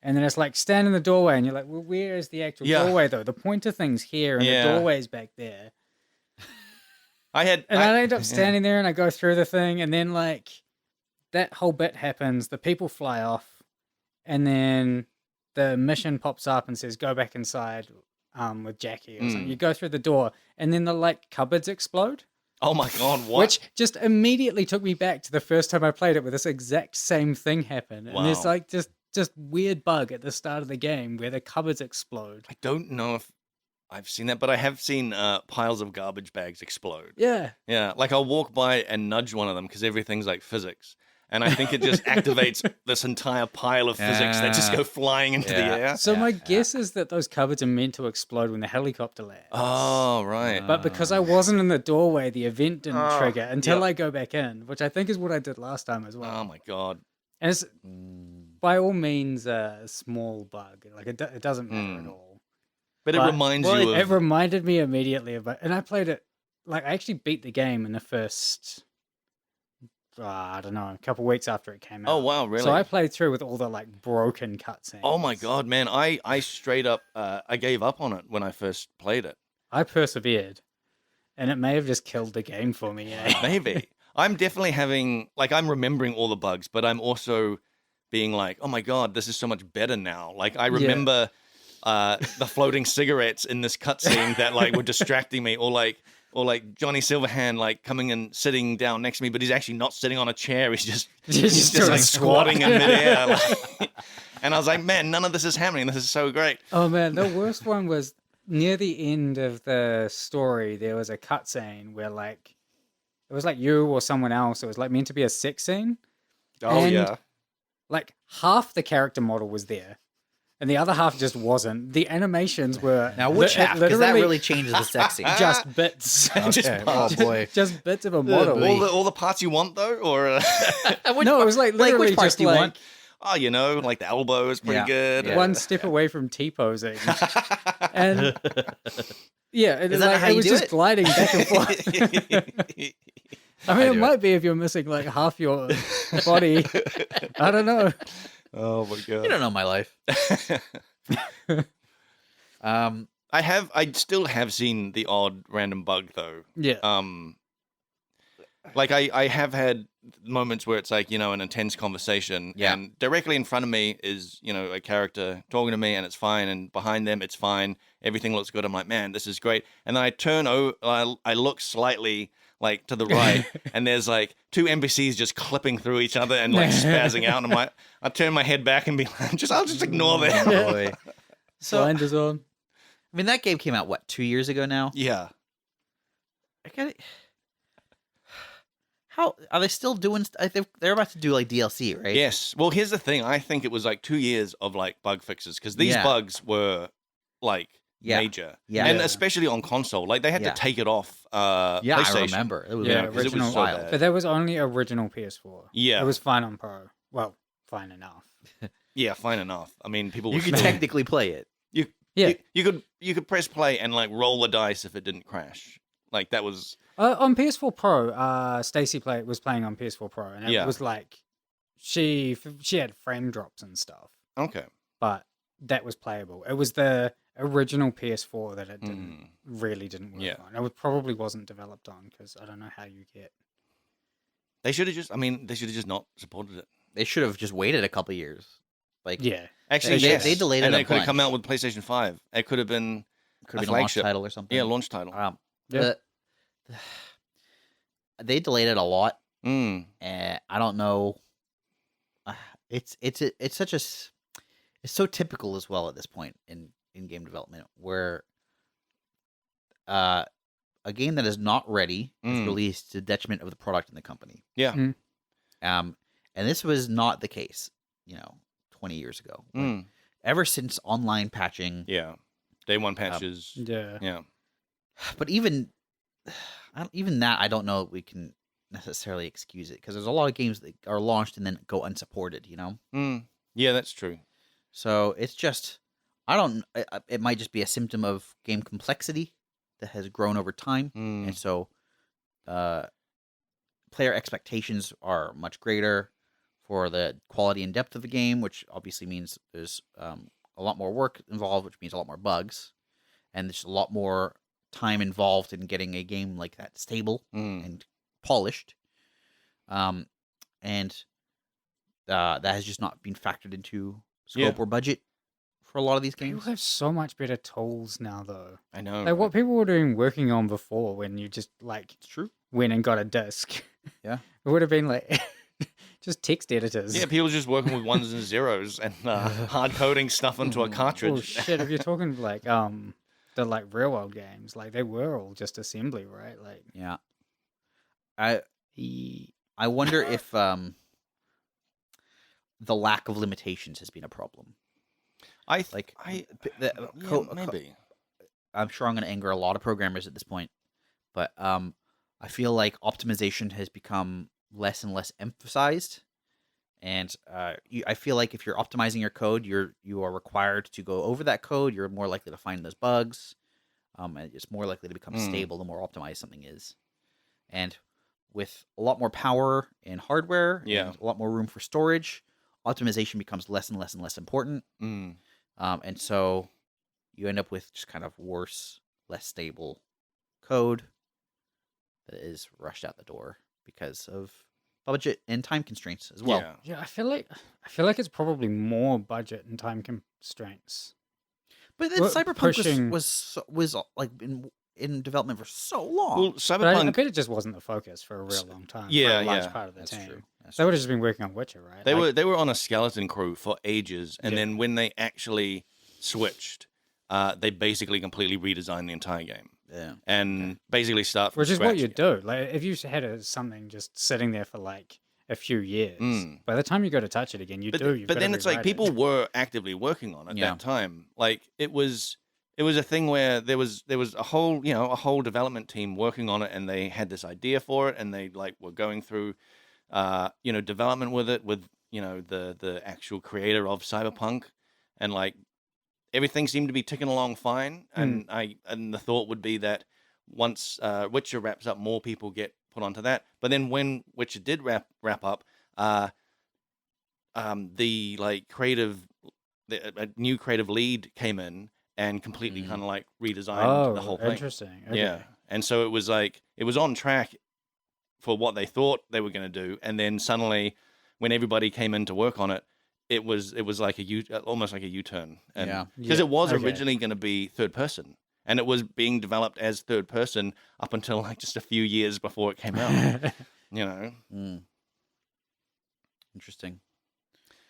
And then it's like stand in the doorway and you're like, well, where is the actual doorway though? The pointer thing's here and the doorway's back there. I end up standing there and I go through the thing and then like that whole bit happens, the people fly off and then the mission pops up and says go back inside with Jackie or something. You go through the door and then the like cupboards explode. Oh my god, what? Which just immediately took me back to the first time I played it where this exact same thing happened. Wow. And there's like just weird bug at the start of the game where the cupboards explode. I don't know if I've seen that, but I have seen piles of garbage bags explode. Yeah. Yeah, like I'll walk by and nudge one of them because everything's like physics. And I think it just activates this entire pile of physics that just go flying into the air. So my guess is that those cupboards are meant to explode when the helicopter lands. Oh, right. But because I wasn't in the doorway, the event didn't trigger until I go back in, which I think is what I did last time as well. Oh my god. And it's by all means a small bug. Like it doesn't matter at all. But it reminds you of... It reminded me immediately of it. And I played it, like I actually beat the game in the first... I don't know, a couple weeks after it came out. Oh, wow, really? So I played through with all the, like, broken cutscenes. Oh, my God, man. I straight up, I gave up on it when I first played it. I persevered. And it may have just killed the game for me, Maybe. I'm definitely having, like, I'm remembering all the bugs, but I'm also being like, oh, my God, this is so much better now. Like, I remember the floating cigarettes in this cutscene that, like, were distracting me, or like Johnny Silverhand like coming and sitting down next to me, but he's actually not sitting on a chair. He's just like squatting in midair. Like, and I was like, man, none of this is happening. This is so great. Oh man, the worst one was near the end of the story. There was a cutscene where like it was like you or someone else. It was like meant to be a sex scene. Oh yeah. Like half the character model was there. And the other half just wasn't. The animations were... Now, which half? Because that really changes the sex scene. Just bits. Okay. Oh, boy. Just bits of a model. All the parts you want, though? Or no, it was like literally which parts just do you like... want? Oh, you know, like the elbow is pretty good. Yeah. One step away from T-posing. And... Yeah, is that how it you was do just it? gliding back and forth. I mean, it might be if you're missing like half your body. I don't know. Oh, my God. You don't know my life. I still have seen the odd random bug though. Yeah. Like I have had moments where it's like, you know, an intense conversation and directly in front of me is, you know, a character talking to me and it's fine, and behind them it's fine. Everything looks good. I'm like, man, this is great. And then I turn over, I look slightly like to the right and there's like two NPCs just clipping through each other and like spazzing out, and I'm like, I turn my head back and be like, I'll just ignore them. Boy. So, Blinders on. I mean, that game came out, what, 2 years ago now? Yeah. I get it. How are they still doing? They're about to do like DLC, right? Yes. Well, here's the thing. I think it was like 2 years of like bug fixes because these bugs were like major. Yeah. And especially on console, like they had to take it off. PlayStation. I remember. It was because it was so bad. But that was only original PS4. Yeah. It was fine on Pro. Well, fine enough. Yeah, fine enough. I mean, people. You could technically play it. You could press play and like roll the dice if it didn't crash. Like that was on PS4 Pro. Stacy was playing on PS4 Pro, and it was like she had frame drops and stuff. Okay, but that was playable. It was the original PS4 that it really didn't work on. It probably wasn't developed on because I don't know how you get. They should have just. I mean, they should have just not supported it. They should have just waited a couple years. Like actually, they delayed it. And it could have come out with PlayStation 5. It could have been a launch title or something. Yeah, launch title. They delayed it a lot. I don't know. It's such a it's so typical as well at this point in game development where a game that is not ready is released to the detriment of the product and the company. Yeah. And this was not the case, 20 years ago. Like, ever since online patching, day one patches. Yeah. But even that, I don't know if we can necessarily excuse it because there's a lot of games that are launched and then go unsupported. Yeah, that's true. So it's just, it might just be a symptom of game complexity that has grown over time, and so player expectations are much greater for the quality and depth of the game, which obviously means there's a lot more work involved, which means a lot more bugs, and there's a lot more time involved in getting a game like that stable and polished. And that has just not been factored into scope or budget for a lot of these games. People have so much better tools now, though. I know. Like what people were doing working on before, when you just It's true. went and got a disc. Yeah. It would have been like just text editors. Yeah, people just working with ones and zeros and hard coding stuff into a cartridge. Oh shit! If you're talking like the like real world games, like they were all just assembly, right? Like Yeah. I wonder if the lack of limitations has been a problem. Maybe. I'm sure I'm going to anger a lot of programmers at this point, but I feel like optimization has become less and less emphasized, and I feel like if you're optimizing your code, you are required to go over that code. You're more likely to find those bugs, and it's more likely to become stable the more optimized something is. And with a lot more power in hardware and a lot more room for storage, optimization becomes less and less and less important. And so you end up with just kind of worse, less stable code that is rushed out the door because of budget and time constraints as well. Yeah, I feel like it's probably more budget and time constraints. But then Cyberpunk was like in development for so long. Well, But Cyberpunk. I bet it just wasn't the focus for a real long time. Yeah, for a large yeah. part of the That's team. true. They would have just been working on Witcher, right? They were on a skeleton crew for ages, and then when they actually switched, they basically completely redesigned the entire game. Yeah. And basically start from Which is scratch what you again. do. Like if you had something just sitting there for like a few years, by the time you go to touch it again, But then it's like people were actively working on it at that time. Like it was a thing where there was a whole development team working on it, and they had this idea for it, and they like were going through development with it with the actual creator of Cyberpunk, and like everything seemed to be ticking along fine. And the thought would be that once Witcher wraps up, more people get put onto that. But then when Witcher did wrap up, the new creative lead came in and completely kind of like redesigned the whole thing. Interesting. Okay. Yeah, and so it was like it was on track for what they thought they were going to do, and then suddenly, when everybody came in to work on it, it was like almost like a U-turn, because it was originally going to be third person, and it was being developed as third person up until like just a few years before it came out. Interesting.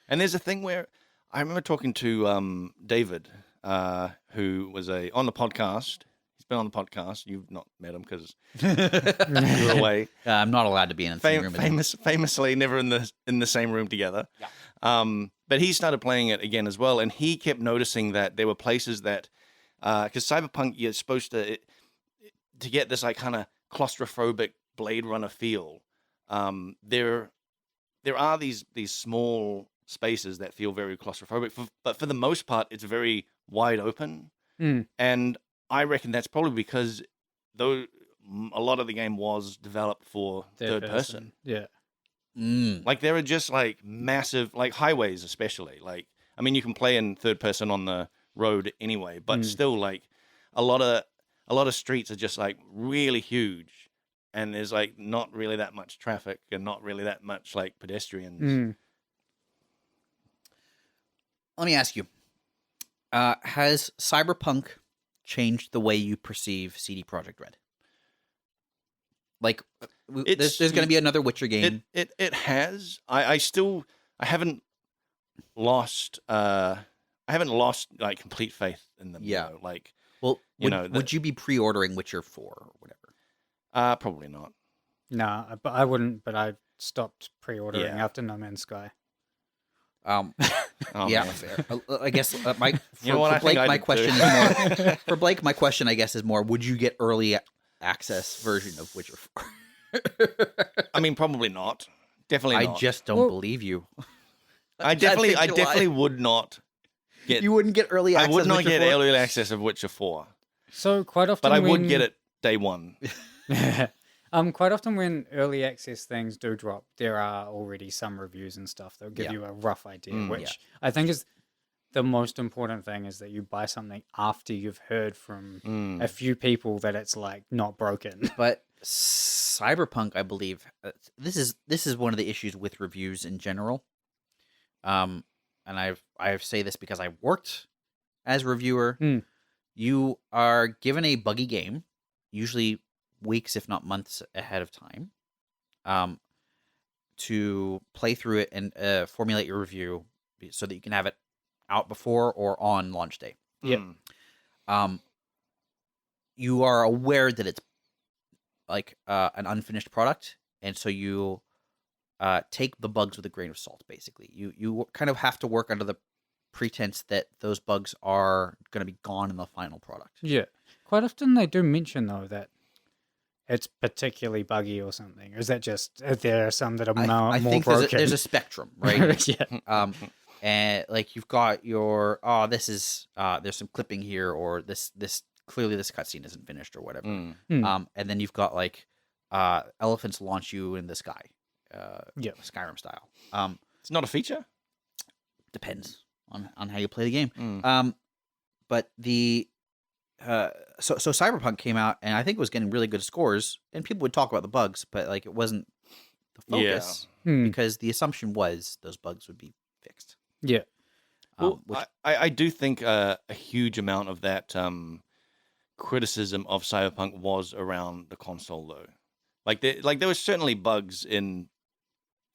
And there's a thing where I remember talking to David, who was on the podcast. He's been on the podcast. You've not met him because you're away. I'm not allowed to be in the same room with him. Famously, never in the same room together. Yeah. But he started playing it again as well, and he kept noticing that there were places that, because Cyberpunk, you're supposed to get this like kind of claustrophobic Blade Runner feel. There are these small spaces that feel very claustrophobic, but for the most part, it's very wide open. And I reckon that's probably because though a lot of the game was developed for third person. Yeah. Like there are just like massive, like highways especially. Like, I mean, you can play in third person on the road anyway, but still like a lot of streets are just like really huge, and there's like not really that much traffic and not really that much like pedestrians. Let me ask you, has Cyberpunk changed the way you perceive CD Projekt Red? Like, there's going to be another Witcher game. It has. I haven't lost. I haven't lost like complete faith in them. Yeah. Like, well, would you be pre-ordering Witcher 4 or whatever? Probably not. No, but I wouldn't. But I stopped pre-ordering after No Man's Sky. Oh, yeah, man. fair. I guess my You know what? I Blake, think I my did question too. is more for Blake. My question, I guess, is more: would you get early access version of Witcher 4? I mean, probably not. Definitely I not. just don't Well- believe you. I think definitely you're lying. would not get. You wouldn't get early I access. would not Witcher get 4? early access of Witcher 4, So quite often, but I would when- get it day one. Quite often when early access things do drop, there are already some reviews and stuff that'll give Yeah. you a rough idea, Mm. which I think is the most important thing, is that you buy something after you've heard from Mm. a few people that it's like not broken. But Cyberpunk, I believe, this is one of the issues with reviews in general. And I say this because I worked as a reviewer. Hmm. You are given a buggy game, usually weeks, if not months ahead of time, to play through it and formulate your review so that you can have it out before or on launch day. Yep. Mm. You are aware that it's like an unfinished product, and so you take the bugs with a grain of salt. Basically, you kind of have to work under the pretense that those bugs are going to be gone in the final product. Yeah. Quite often they do mention, though, that it's particularly buggy or something. Or is that just, there are some that are I more think broken? there's a spectrum, right? Yeah. And like you've got your this is there's some clipping here, or this clearly this cutscene isn't finished or whatever. Mm. And then you've got like elephants launch you in the sky, Skyrim style. It's not a feature. Depends on how you play the game. Mm. But the so Cyberpunk came out, and I think it was getting really good scores, and people would talk about the bugs, but like it wasn't the focus because the assumption was those bugs would be fixed. Yeah. Well, Which, I do think a huge amount of that criticism of Cyberpunk was around the console, though. Like there were certainly bugs in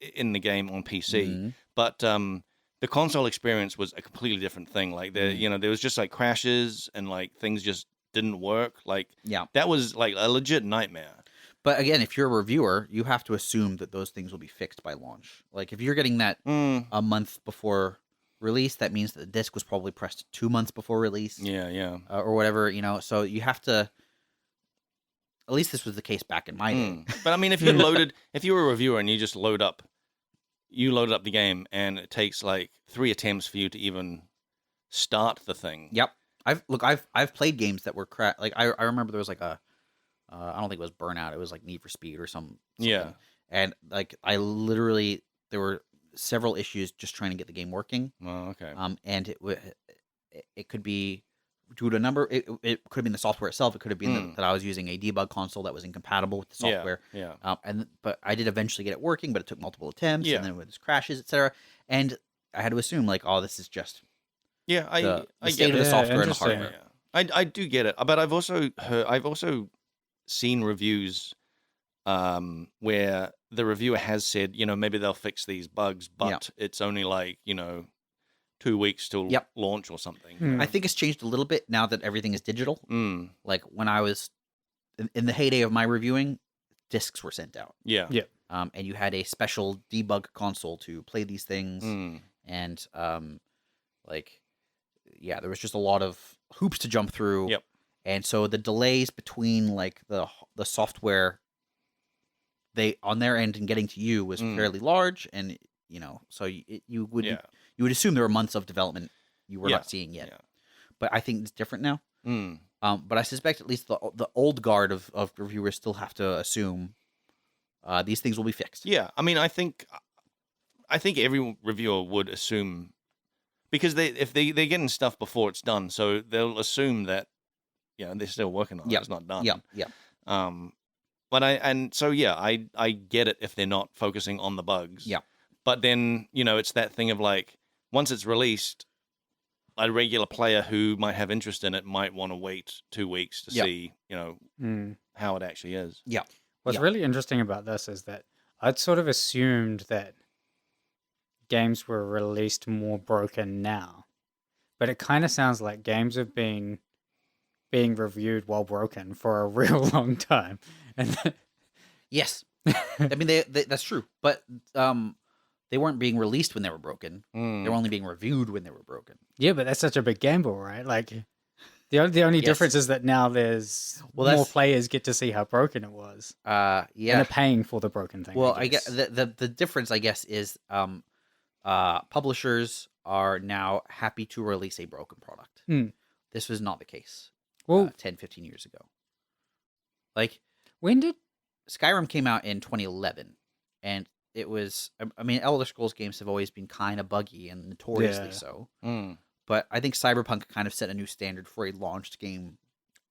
the game on PC, Mhm. but the console experience was a completely different thing. Like there was just like crashes and like things just didn't work. Like Yeah. that was like a legit nightmare. But again, if you're a reviewer, you have to assume that those things will be fixed by launch. Like if you're getting that a month before release, that means that the disc was probably pressed 2 months before release. Yeah. Or whatever, so you have to. At least this was the case back in my day. But I mean, if you were a reviewer and you just loaded up the game, and it takes like 3 attempts for you to even start the thing. Yep. I've played games that were like I remember there was like a I don't think it was Burnout, it was like Need for Speed or something. Yeah. And like I literally there were several issues just trying to get the game working. Oh, okay. And it could be due to a number. It could have been the software itself. It could have been that I was using a debug console that was incompatible with the software. Yeah. But I did eventually get it working, but it took multiple attempts, Yeah. and then with crashes, etc. And I had to assume like, oh, this is just Yeah, I the get state of it. the software and the interesting. hardware. Yeah. I do get it, but I've also seen reviews where the reviewer has said, maybe they'll fix these bugs, but it's only like 2 weeks till launch or something. I think it's changed a little bit now that everything is digital. Like when I was in the heyday of my reviewing, discs were sent out. Yeah. And you had a special debug console to play these things. And there was just a lot of hoops to jump through. Yep. And so the delays between like the software they on their end and getting to you was fairly large, and so you would assume there were months of development you were not seeing yet. Yeah. But I think it's different now. But I suspect at least the old guard of reviewers still have to assume these things will be fixed. Yeah, I mean, I think every reviewer would assume, because if they're getting stuff before it's done, so they'll assume that they're still working on it. It's not done. Yeah. But I get it if they're not focusing on the bugs. Yeah. But then it's that thing of like, once it's released, a regular player who might have interest in it might want to wait 2 weeks to see how it actually is. Yeah. What's really interesting about this is that I'd sort of assumed that games were released more broken now, but it kind of sounds like games have been being reviewed while broken for a real long time. And Yes. I mean, they that's true, but they weren't being released when they were broken. They were only being reviewed when they were broken. Yeah, but that's such a big gamble, right? Like the only Yes. difference is that now there's more players get to see how broken it was. Yeah, and they're paying for the broken thing. Well, I guess the difference, I guess, is publishers are now happy to release a broken product. This was not the case. Well, 10, 15 years ago. Like, when did Skyrim came out in 2011, and it was, I mean, Elder Scrolls games have always been kind of buggy and notoriously so. But I think Cyberpunk kind of set a new standard for a launched game.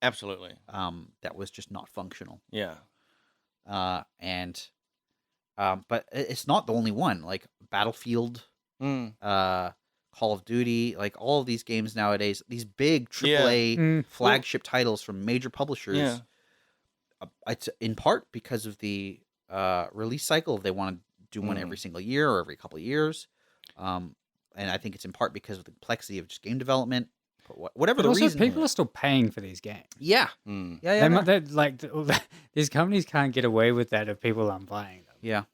Absolutely. That was just not functional. Yeah. But it's not the only one. Like Battlefield, Call of Duty, like all of these games nowadays, these big AAA flagship titles from major publishers. Yeah. It's in part because of the release cycle. They want to do one every single year or every couple of years. And I think it's in part because of the complexity of just game development. Whatever the reason. People are still paying for these games. Yeah. These companies can't get away with that if people aren't buying them. Yeah.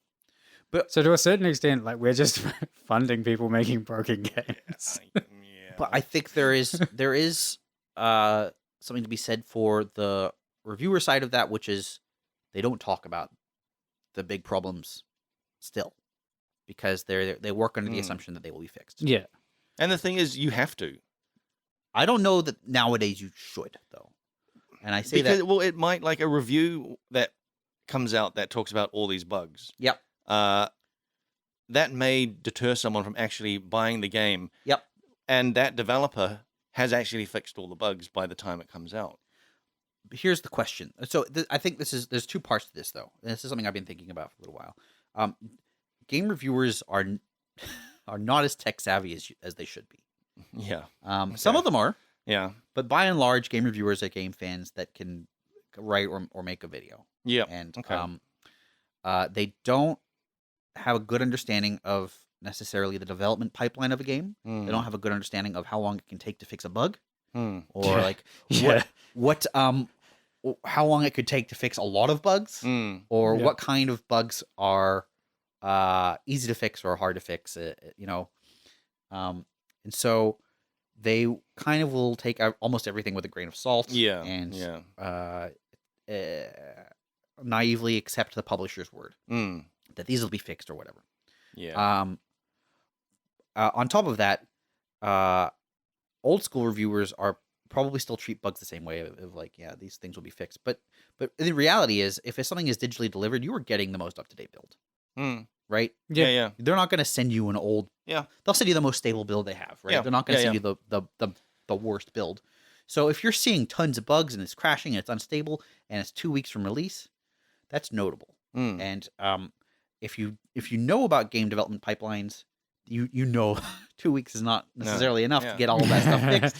So to a certain extent, like we're just funding people making broken games. But I think there is something to be said for the reviewer side of that, which is they don't talk about the big problems still because they work under the assumption that they will be fixed. Yeah. And the thing is, you have to. I don't know that nowadays you should, though. And I say that... Well, it might, like a review that comes out that talks about all these bugs. Yep. That may deter someone from actually buying the game. Yep. And that developer has actually fixed all the bugs by the time it comes out. Here's the question. So I think there's two parts to this, though. And this is something I've been thinking about for a little while. Game reviewers are not as tech savvy as they should be. Yeah. Some of them are. Yeah. But by and large, game reviewers are game fans that can write or make a video. Yeah. And they don't have a good understanding of necessarily the development pipeline of a game. They don't have a good understanding of how long it can take to fix a bug. Or like what how long it could take to fix a lot of bugs, or what kind of bugs are easy to fix or hard to fix, and so they kind of will take almost everything with a grain of salt, and naively accept the publisher's word that these will be fixed or whatever. On top of that, old school reviewers are probably still treat bugs the same way of like, yeah, these things will be fixed. But the reality is, if something is digitally delivered, you are getting the most up-to-date build. Right? Yeah. They're not going to send you an old... Yeah. They'll send you the most stable build they have, right? Yeah. They're not going to send you the worst build. So if you're seeing tons of bugs and it's crashing and it's unstable and it's 2 weeks from release, that's notable. And if you know about game development pipelines, you know 2 weeks is not necessarily enough to get all of that stuff fixed.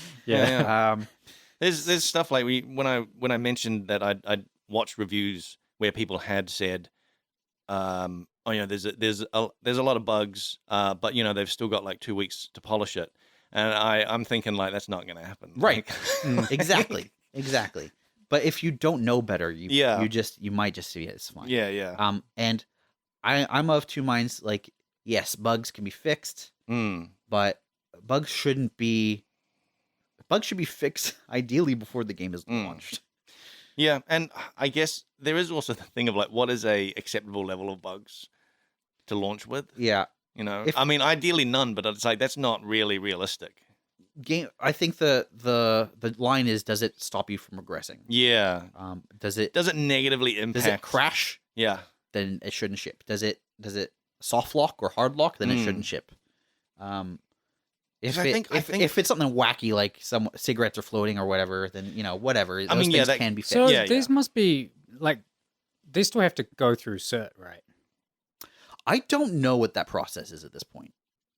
There's stuff like when I mentioned that I'd watched reviews where people had said, there's a lot of bugs, but they've still got like 2 weeks to polish it, and I'm thinking like that's not going to happen, right? Exactly. But if you don't know better, you might just see it's fine. And I'm of two minds. Like, yes, bugs can be fixed, but bugs should be fixed ideally before the game is launched. Yeah, and I guess there is also the thing of like, what is a acceptable level of bugs to launch with? Yeah, I mean, ideally none, but it's like that's not really realistic. I think the line is, does it stop you from regressing? Yeah. Does it negatively impact? Does it crash? Yeah. Then it shouldn't ship. Does it soft lock or hard lock? Then it shouldn't ship. If it's something wacky like some cigarettes are floating or whatever, then whatever. Those things can be fixed. So these must be like they still have to go through cert, right? I don't know what that process is at this point.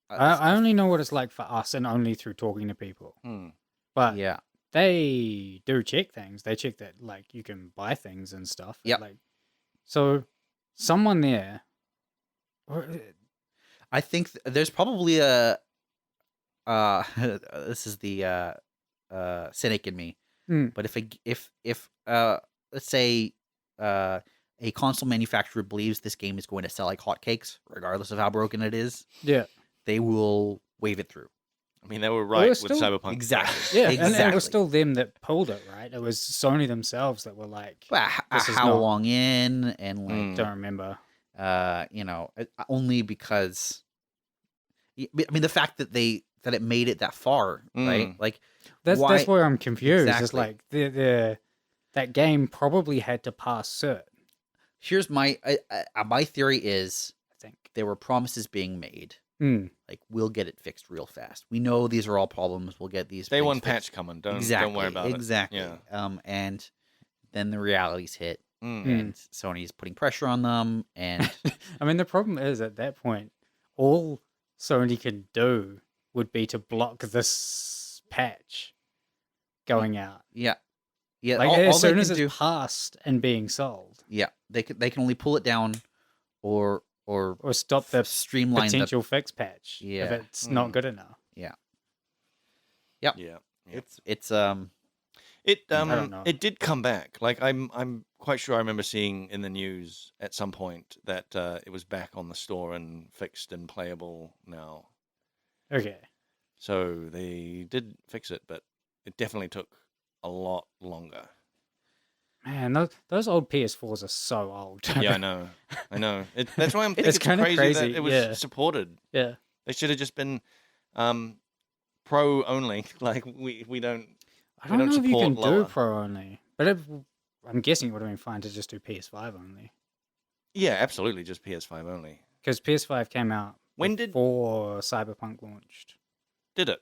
I only know what it's like for us, and only through talking to people. But they do check things. They check that like you can buy things and stuff. Yeah. Like, so someone there. I think there's probably a. This is the cynic in me. But if let's say a a console manufacturer believes this game is going to sell like hotcakes, regardless of how broken it is, Yeah. they will wave it through. I mean, they were right with still- Cyberpunk. Exactly. Yeah, exactly. and it was still them that pulled it, right? It was Sony themselves that were like, Well, this is how not- long in, and like Mm. don't remember. only because I mean the fact that it made it that far, right? Like That's where I'm confused. It's Exactly. like that game probably had to pass cert, here's my theory is I think. there were promises being made. Mm. Like, we'll get it fixed real fast. We know these are all problems. We'll get these. Day things one fixed. patch coming. Don't worry about exactly. it. And then the realities hit, Mm. and Sony's putting pressure on them, and I mean, the problem is at that point, all Sony can do would be to block this patch going out. yeah. Like all as they soon as can it's passed and being sold, yeah, they can only pull it down, or or stop the streamline the potential fix patch Yeah. if it's not Mm. good enough. Yeah. it's It don't know. it did come back. Like I'm quite sure I remember seeing in the news at some point that it was back on the store and fixed and playable now. Okay. So they did fix it, but it definitely took a lot longer. Man, those old PS4s are so old. Yeah, I know. That's why I'm thinking It's it's kinda crazy, crazy, that it was yeah. supported. Yeah. They should have just been pro only. Like we don't. I We don't know don't if you can support lower. do Pro only, but I'm guessing it would have been fine to just do PS5 only. Yeah, absolutely, just PS5 only. Because PS5 came out When did before Cyberpunk launched. it?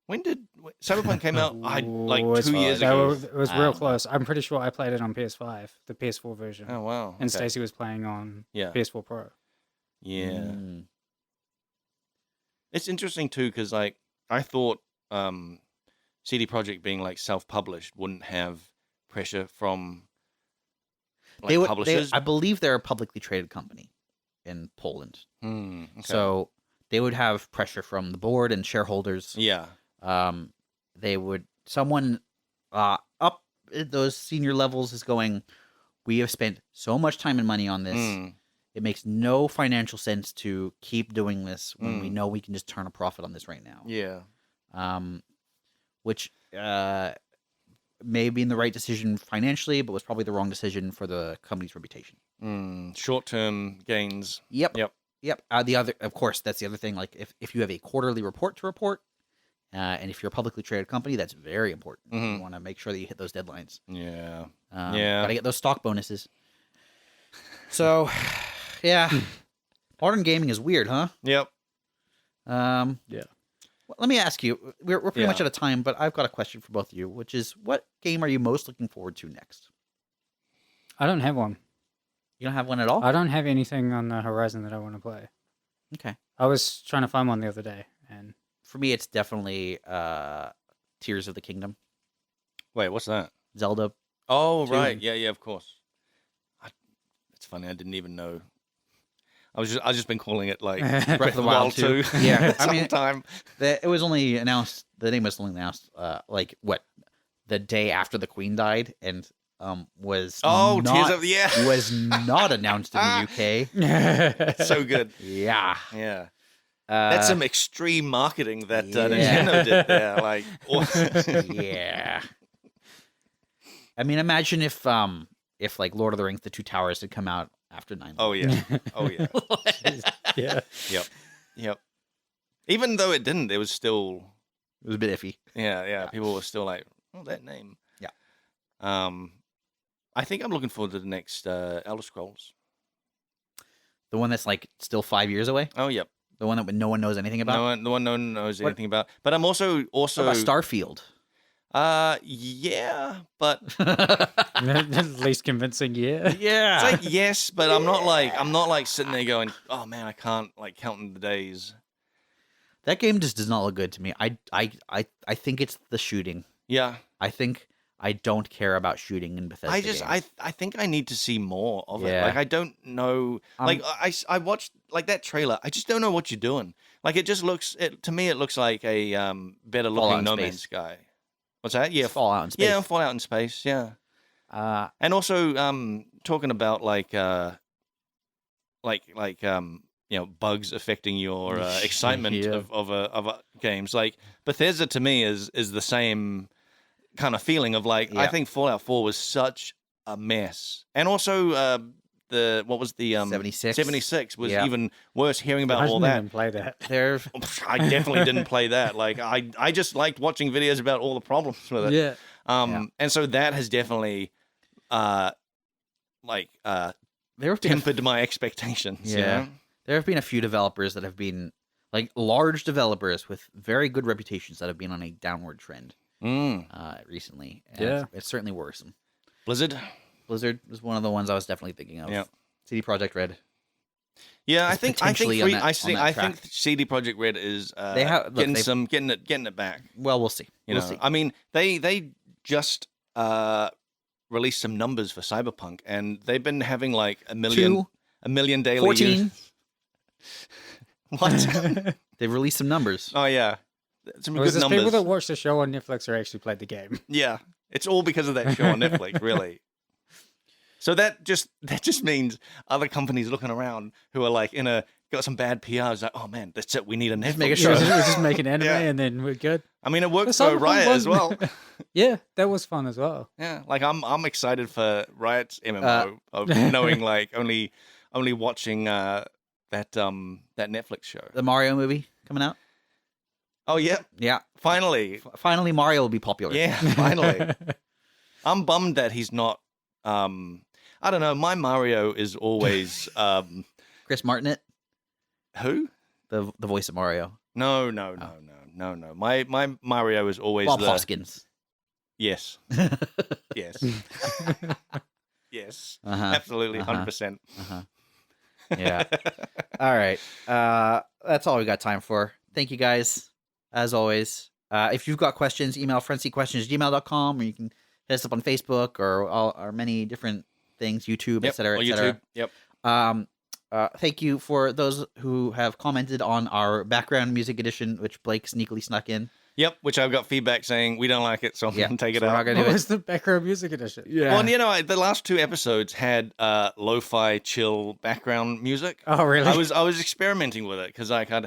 When did Cyberpunk came out? Like Ooh, it's 2 years fine. ago. It was I real don't know. close. I'm pretty sure I played it on PS5, the PS4 version, Oh wow! and okay. Stacey was playing on Yeah, PS4 Pro. yeah. Mm. It's interesting too because like I thought CD Projekt being like self-published wouldn't have pressure from like publishers. I believe they're a publicly traded company in Poland, Okay. so they would have pressure from the board and shareholders. yeah, They would someone up at those senior levels is going, we have spent so much time and money on this. Mm. It makes no financial sense to keep doing this when we Mm. know we can just turn a profit on this right now. yeah, Which may be in the right decision financially, but was probably the wrong decision for the company's reputation. short-term gains. Yep. Yep. The other, of course, that's the other thing. Like if you have a quarterly report to report, and if you're a publicly traded company, that's very important. Mhm. You want to make sure that you hit those deadlines. Yeah, Got to get those stock bonuses. So, yeah, modern gaming is weird, huh? yep. Yeah. Well, let me ask you. We're pretty much Yeah. out of time, but I've got a question for both of you, which is, what game are you most looking forward to next? I don't have one. You don't have one at all? I don't have anything on the horizon that I want to play. Okay. I was trying to find one the other day, and For me, it's definitely Tears of the Kingdom, Wait, what's that? Zelda. Oh, Two. right. Yeah, of course. It's funny. I didn't even know. I just been calling it like Breath of the Wild 2. Yeah, I mean, sometime. It was only announced. The name was only announced, the day after the Queen died, and was Oh, not, Tears of the was not announced in the UK. so good. Yeah, Yeah, that's uh, some extreme marketing that yeah. Nintendo did there. Like, yeah. I mean, imagine if like Lord of the Rings: The Two Towers had come out after 9/11. oh yeah, oh yeah, yeah. yep. Even though it didn't, it was still It was a bit iffy. yeah. People were still like, oh, that name. Yeah. I think I'm looking forward to the next Elder Scrolls. The one that's like still 5 years away. Oh, yep. The one that no one knows anything about. No one knows What- anything about. But I'm also What about Starfield? yeah, but Least convincing, yeah. Yeah. it's like yes, but I'm not like sitting there going, oh man, I can't like counting the days. That game just does not look good to me. I think it's the shooting. Yeah, I think I don't care about shooting in Bethesda games. I think I need to see more of it. Yeah. Like I don't know. Like I watched like that trailer. I just don't know what you're doing. Like it just looks. To me, it looks like a better Fallout looking in No space. Man's Sky. What's that? Yeah, Fallout in space. yeah, Fallout in space. Yeah. And also, talking about bugs affecting your excitement Yeah. of games. Like Bethesda to me is the same kind of feeling of like I think Fallout 4 was such a mess, and also what was the 76 was even worse. Hearing about all that, I didn't play that. I definitely didn't play that. Like I just liked watching videos about all the problems with it. Yeah. And so that has definitely tempered my expectations. Yeah. You know? There have been a few developers that have been like large developers with very good reputations that have been on a downward trend recently. And it's certainly worrisome. Blizzard was one of the ones I was definitely thinking of. Yeah. CD Projekt Red. Yeah, I think CD Projekt Red is getting it back. Well, we'll see. We'll see. I mean, they just released some numbers for Cyberpunk, and they've been having like a million daily 14. What? They've released some numbers. Oh yeah, some good numbers. People that watch the show on Netflix or actually played the game. Yeah, it's all because of that show on Netflix, really. So that just means other companies looking around who are like got some bad PRs, like, oh man, that's it. We need a Netflix make a show. show. Just make an anime and then we're good. I mean, it worked for Riot as well. Yeah, that was fun as well. Yeah, like I'm excited for Riot's MMO of knowing like only watching that Netflix show. The Mario movie coming out. Oh yeah, yeah. Finally, Mario will be popular. Yeah, finally. I'm bummed that he's not. I don't know. My Mario is always Chris Martinet. Who? The voice of Mario. No. My Mario is always Bob Hoskins. Yes. Yes. Yes. Absolutely, 100%. Yeah. All right. That's all we got time for. Thank you guys, as always. If you've got questions, email frenzyquestions@gmail.com, or you can hit us up on Facebook or our many different things, YouTube, etc. YouTube. Yep. Thank you for those who have commented on our background music edition, which Blake sneakily snuck in. Yep, which I've got feedback saying we don't like it, so I'm going to take it out. What was the background music edition? Yeah. Well, the last 2 episodes had lo-fi chill background music. Oh, really? I was experimenting with it because like it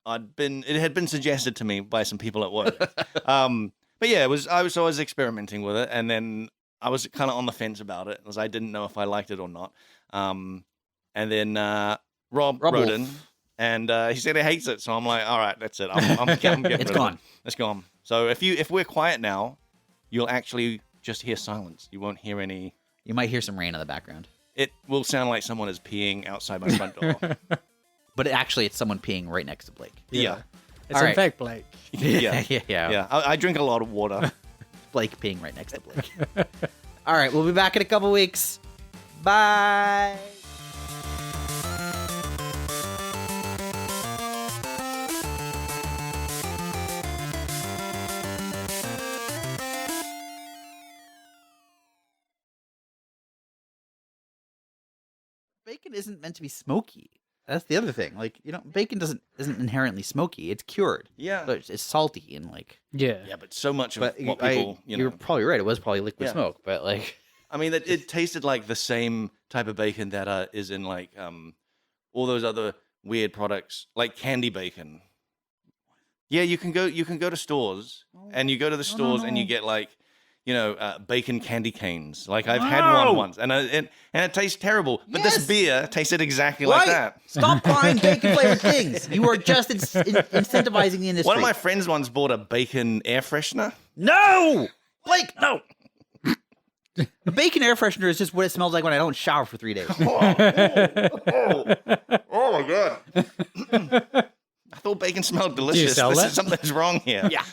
had been suggested to me by some people at work. But yeah, I was experimenting with it, and then I was kind of on the fence about it because I didn't know if I liked it or not. And then Rob wrote in, and he said he hates it. So I'm like, all right, that's it. I'm getting rid It's of gone. it. It's gone. So if we're quiet now, you'll actually just hear silence. You won't hear any. You might hear some rain in the background. It will sound like someone is peeing outside my front door. But it's someone peeing right next to Blake. Yeah. It's in fact Blake. Yeah. I drink a lot of water. Blake peeing right next to Blake. All right, we'll be back in a couple weeks. Bye. Bacon isn't meant to be smoky. That's the other thing. Like, bacon isn't inherently smoky. It's cured. Yeah. So it's salty and like. Yeah. Yeah, but so much of what people, You're probably right. It was probably liquid smoke, but like. I mean, it tasted like the same type of bacon that is in like all those other weird products, like candy bacon. Yeah, you can go to stores, and you go to the stores and you get like, bacon candy canes. Like I've had one once, and it tastes terrible. But this beer tasted exactly like that. Stop buying bacon flavored things. You are just incentivizing the industry. One of my friends once bought a bacon air freshener. No, Blake, no. The bacon air freshener is just what it smells like when I don't shower for 3 days. Oh my god! I thought bacon smelled delicious. Do you sell that? Something's wrong here. Yeah.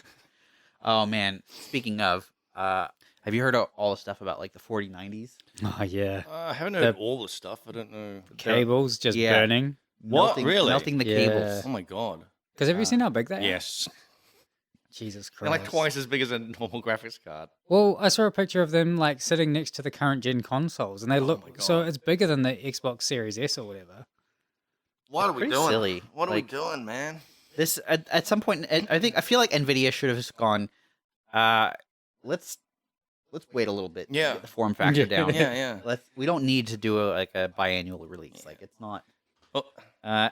Oh man. Speaking of, have you heard of all the stuff about like the 4090s? Oh yeah. I haven't heard all the stuff. I don't know. Cables just burning. What? Really? Melting the cables. Oh my god. Because have you seen how big they are? Yes. Jesus Christ. They're like twice as big as a normal graphics card. Well, I saw a picture of them like sitting next to the current gen consoles, and they look so it's bigger than the Xbox Series S or whatever. What are we doing? Silly. What are we doing, man? This at some point, I feel like Nvidia should have just gone. Let's let's wait a little bit to Yeah. get the form factor down. Yeah. We don't need to do a biannual release. Like it's not. Well,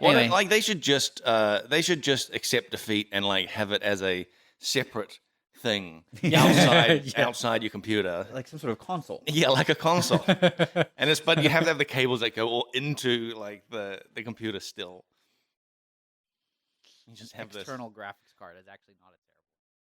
Anyway, like they should just accept defeat and like have it as a separate thing outside your computer, like some sort of console. Yeah, like a console. But you have to have the cables that go all into like the computer still. You just have external graphics card is actually not a terrible